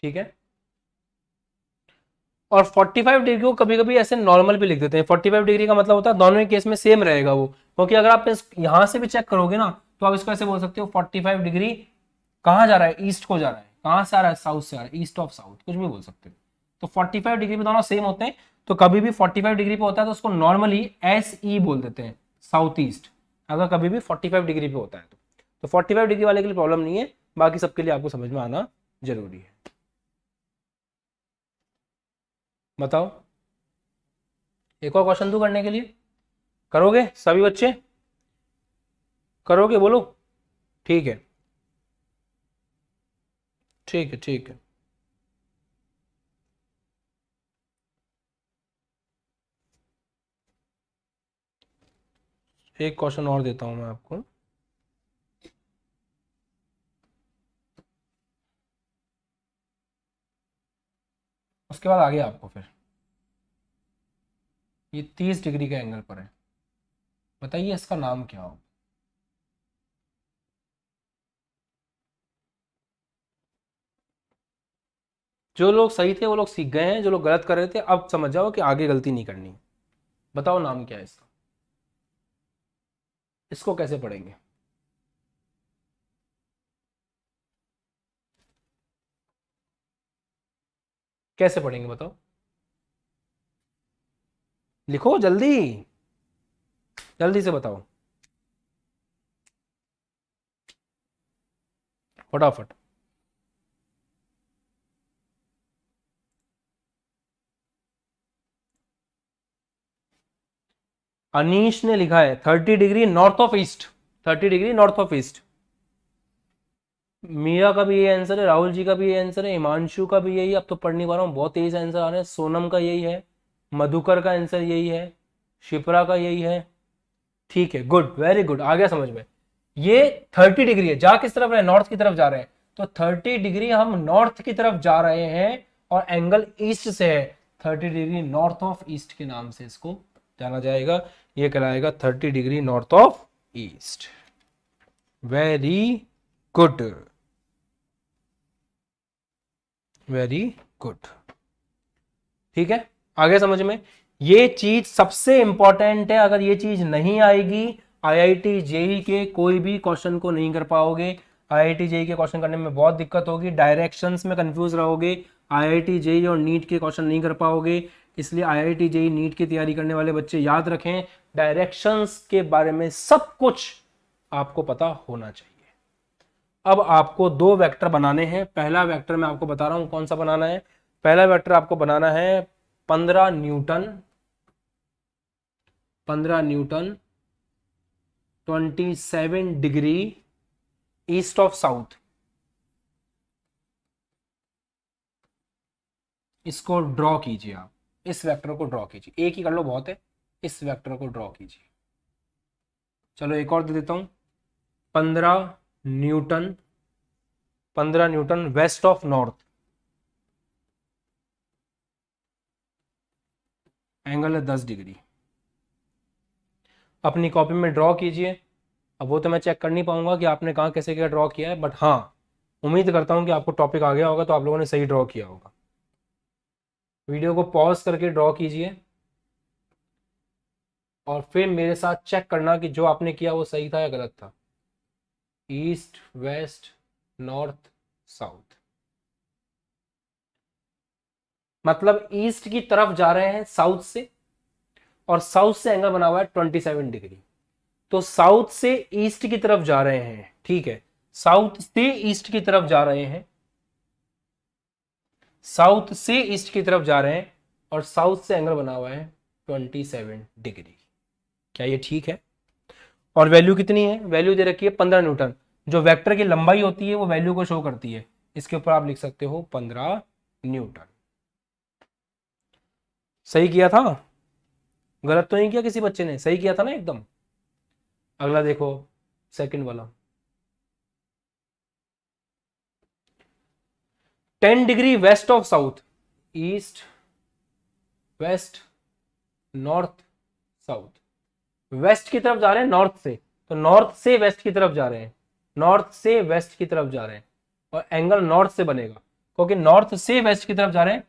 ठीक है, और 45 डिग्री को कभी कभी ऐसे नॉर्मल भी लिख देते हैं। 45 डिग्री का मतलब होता है दोनों ही केस में सेम रहेगा वो, क्योंकि अगर आप यहां से भी चेक करोगे ना तो आप इसको ऐसे बोल सकते हो 45 डिग्री कहाँ जा रहा है, ईस्ट को जा रहा है। कहाँ से आ रहा है, साउथ से आ रहा है, ईस्ट ऑफ साउथ, कुछ भी बोल सकते हो। तो 45 डिग्री पे दोनों सेम होते हैं, तो कभी भी 45 डिग्री पे होता है तो उसको नॉर्मली एस ई बोल देते हैं, साउथ ईस्ट, अगर कभी भी 45 डिग्री पे होता है तो 45 डिग्री वाले के लिए प्रॉब्लम नहीं है, बाकी सबके लिए आपको समझ में आना जरूरी है। बताओ, एक और क्वेश्चन दूं करने के लिए, करोगे सभी बच्चे, करोगे बोलो? ठीक है ठीक है ठीक है। एक क्वेश्चन और देता हूं मैं आपको। उसके बाद आगे आपको फिर ये 30 डिग्री का एंगल पर है, बताइए इसका नाम क्या हो। जो लोग सही थे वो लोग सीख गए हैं, जो लोग गलत कर रहे थे अब समझ जाओ कि आगे गलती नहीं करनी। बताओ नाम क्या है इसका, इसको कैसे पढ़ेंगे? कैसे पढ़ेंगे बताओ, लिखो जल्दी, जल्दी से बताओ फटाफट। अनीश ने लिखा है 30 degree north of east, 30 degree north of east. Meera का भी ये आंसर है, राहुल जी का भी ये आंसर है, हिमांशु का भी यही, अब तो पढ़ नहीं पा रहा हूँ, बहुत तेज आंसर आ रहे हैं। सोनम का यही है, मधुकर का आंसर यही है, शिप्रा का यही है। ठीक है, गुड, वेरी गुड, आ गया समझ में। ये 30 डिग्री है, जा किस तरफ रहे, नॉर्थ की तरफ जा रहे हैं, तो 30 डिग्री हम नॉर्थ की तरफ जा रहे हैं और एंगल ईस्ट से है। 30 डिग्री नॉर्थ ऑफ ईस्ट के नाम से इसको जाना जाएगा, ये कहलाएगा 30 degree north of east. Very good, very good. ठीक है, आगे समझ में। ये चीज सबसे इंपॉर्टेंट है, अगर ये चीज नहीं आएगी आईआईटी जेई के कोई भी क्वेश्चन को नहीं कर पाओगे। आईआईटी जेई के क्वेश्चन करने में बहुत दिक्कत होगी, डायरेक्शंस में कंफ्यूज रहोगे, आईआईटी जेई और नीट के क्वेश्चन नहीं कर पाओगे। इसलिए आईआईटी जेई नीट की तैयारी करने वाले बच्चे याद रखें, डायरेक्शंस के बारे में सब कुछ आपको पता होना चाहिए। अब आपको दो वेक्टर बनाने हैं। पहला वेक्टर मैं आपको बता रहा हूं कौन सा बनाना है। पहला वेक्टर आपको बनाना है 15 newton, 15 Newton 27 degree east of south. इसको ड्रॉ कीजिए आप, इस वेक्टर को ड्रॉ कीजिए, एक ही कर लो बहुत है, इस वेक्टर को ड्रॉ कीजिए। चलो एक और दे देता हूं, 15 newton, 15 newton west of north, angle है 10 डिग्री। अपनी कॉपी में ड्रॉ कीजिए। अब वो तो मैं चेक कर नहीं पाऊंगा कि आपने कहाँ कैसे क्या ड्रॉ किया है, बट हाँ उम्मीद करता हूँ कि आपको टॉपिक आ गया होगा, तो आप लोगों ने सही ड्रॉ किया होगा। वीडियो को पॉज करके ड्रॉ कीजिए और फिर मेरे साथ चेक करना कि जो आपने किया वो सही था या गलत था। ईस्ट वेस्ट नॉर्थ साउथ, मतलब ईस्ट की तरफ जा रहे हैं साउथ से, और साउथ से एंगल बना हुआ है 27 डिग्री। तो साउथ से ईस्ट की तरफ जा रहे हैं, ठीक है, साउथ से ईस्ट की तरफ जा रहे हैं, साउथ से ईस्ट की तरफ जा रहे हैं और साउथ से एंगल बना हुआ है 27 डिग्री। क्या ये ठीक है? और वैल्यू कितनी है? वैल्यू दे रखी है 15 न्यूटन। जो वेक्टर की लंबाई होती है वो वैल्यू को शो करती है, इसके ऊपर आप लिख सकते हो 15 न्यूटन। सही किया था? गलत तो नहीं किया किसी बच्चे ने? सही किया था ना एकदम। अगला देखो, सेकंड वाला, 10 degree west of south, east west north south. West की तरफ जा रहे हैं नॉर्थ से, तो नॉर्थ से वेस्ट की तरफ जा रहे हैं, नॉर्थ से वेस्ट की तरफ जा रहे हैं और एंगल नॉर्थ से बनेगा, क्योंकि नॉर्थ से वेस्ट की तरफ जा रहे हैं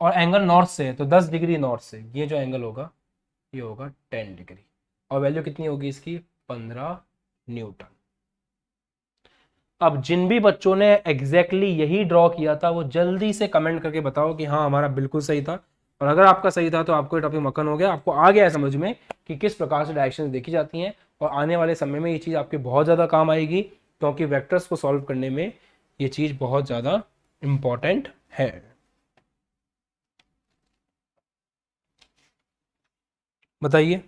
और एंगल नॉर्थ से है तो 10 डिग्री नॉर्थ से, ये जो एंगल होगा ये होगा 10 डिग्री, और वैल्यू कितनी होगी इसकी 15 न्यूटन। अब जिन भी बच्चों ने एग्जैक्टली यही ड्रॉ किया था वो जल्दी से कमेंट करके बताओ कि हाँ हमारा बिल्कुल सही था, और अगर आपका सही था तो आपको ये टॉपिक मक्खन हो गया, आपको आ गया है समझ में कि किस प्रकार से डायरेक्शन देखी जाती हैं, और आने वाले समय में ये चीज़ आपके बहुत ज़्यादा काम आएगी, क्योंकि वेक्टर्स को सॉल्व करने में ये चीज़ बहुत ज़्यादा इंपॉर्टेंट है। बताइए।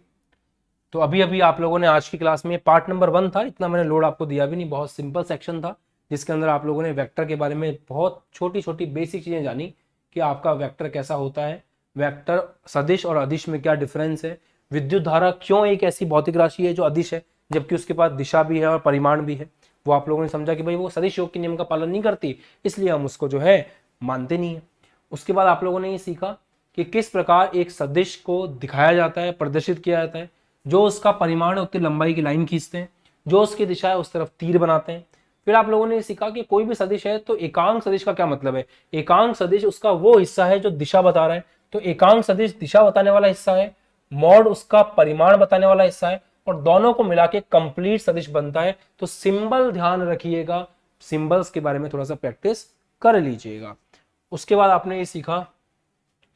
तो अभी अभी आप लोगों ने आज की क्लास में पार्ट नंबर 1 था, इतना मैंने लोड आपको दिया भी नहीं, बहुत सिंपल सेक्शन था जिसके अंदर आप लोगों ने वेक्टर के बारे में बहुत छोटी छोटी बेसिक चीज़ें जानी कि आपका वेक्टर कैसा होता है, वेक्टर सदिश और अदिश में क्या डिफरेंस है, विद्युत धारा क्यों एक ऐसी भौतिक राशि है जो अदिश है जबकि उसके पास दिशा भी है और परिमाण भी है, वो आप लोगों ने समझा कि भाई वो सदिश योग के नियम का पालन नहीं करती, इसलिए हम उसको जो है मानते नहीं है। उसके बाद आप लोगों ने ये सीखा कि किस प्रकार एक सदिश को दिखाया जाता है, प्रदर्शित किया जाता है, जो उसका परिमाण है उतनी लंबाई की लाइन खींचते हैं, जो उसकी दिशा है उस तरफ तीर बनाते हैं। फिर आप लोगों ने सीखा कि कोई भी सदिश है तो एकांक सदिश का क्या मतलब है, एकांक सदिश उसका वो हिस्सा है जो दिशा बता रहा है, तो एकांक सदिश दिशा बताने वाला हिस्सा है, मॉड उसका परिमाण बताने वाला हिस्सा है, और दोनों को मिला के कंप्लीट सदिश बनता है। तो सिंबल ध्यान रखिएगा, सिंबल्स के बारे में थोड़ा सा प्रैक्टिस कर लीजिएगा। उसके बाद आपने ये सीखा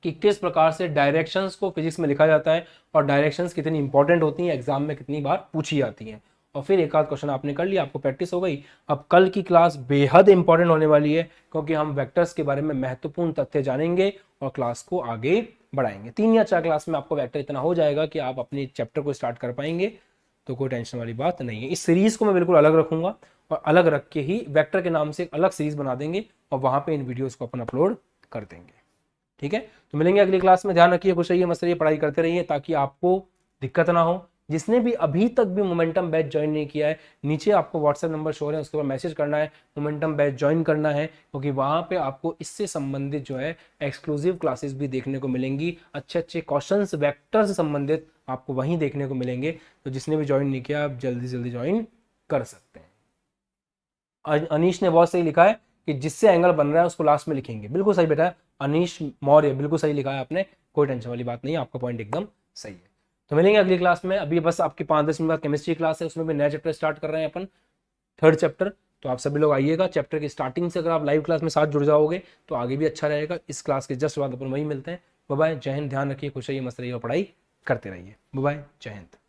कि किस प्रकार से डायरेक्शंस को फिजिक्स में लिखा जाता है और डायरेक्शंस कितनी इंपॉर्टेंट होती हैं, एग्जाम में कितनी बार पूछी जाती हैं, और फिर एक आध क्वेश्चन आपने कर लिया, आपको प्रैक्टिस हो गई। अब कल की क्लास बेहद इंपॉर्टेंट होने वाली है, क्योंकि हम वेक्टर्स के बारे में महत्वपूर्ण तथ्य जानेंगे और क्लास को आगे बढ़ाएंगे। 3 या 4 क्लास में आपको वेक्टर इतना हो जाएगा कि आप अपने चैप्टर को स्टार्ट कर पाएंगे, तो कोई टेंशन वाली बात नहीं है। इस सीरीज को मैं बिल्कुल अलग रखूंगा, और अलग रख के ही वेक्टर के नाम से एक अलग सीरीज बना देंगे, और वहां पे इन वीडियोस को अपन अपलोड कर देंगे। ठीक है, तो मिलेंगे अगली क्लास में। ध्यान रखिए, खुश रहिए, मस्त रहिए, पढ़ाई करते रहिए ताकि आपको दिक्कत ना हो। जिसने भी अभी तक भी मोमेंटम बैच ज्वाइन नहीं किया है, नीचे आपको व्हाट्सएप नंबर शो है, उसके बाद मैसेज करना है, मोमेंटम बैच ज्वाइन करना है, क्योंकि वहां पे आपको इससे संबंधित जो है एक्सक्लूसिव क्लासेस भी देखने को मिलेंगी, अच्छे अच्छे क्वेश्चंस वेक्टर से संबंधित आपको वहीं देखने को मिलेंगे। तो जिसने भी ज्वाइन नहीं किया आप जल्दी जल्दी ज्वाइन कर सकते हैं। अनीश ने बहुत सही लिखा है कि जिससे एंगल बन रहा है उसको लास्ट में लिखेंगे, बिल्कुल सही बेटा, अनीश मौर्य बिल्कुल सही लिखा है आपने, कोई टेंशन वाली बात नहीं है, आपका पॉइंट एकदम सही है। तो मिलेंगे अगली क्लास में। अभी बस आपकी 5-10 मिनट बाद केमिस्ट्री क्लास है, उसमें भी नया चैप्टर स्टार्ट कर रहे हैं अपन, 3rd चैप्टर। तो आप सभी लोग आइएगा, चैप्टर की स्टार्टिंग से अगर आप लाइव क्लास में साथ जुड़ जाओगे तो आगे भी अच्छा रहेगा। इस क्लास के जस्ट बाद अपन वहीं मिलते हैं। बाय बाय, जय हिंद, ध्यान रखिए, खुश रहिए, मस्त रहिए और पढ़ाई करते रहिए। बाय बाय, जय हिंद।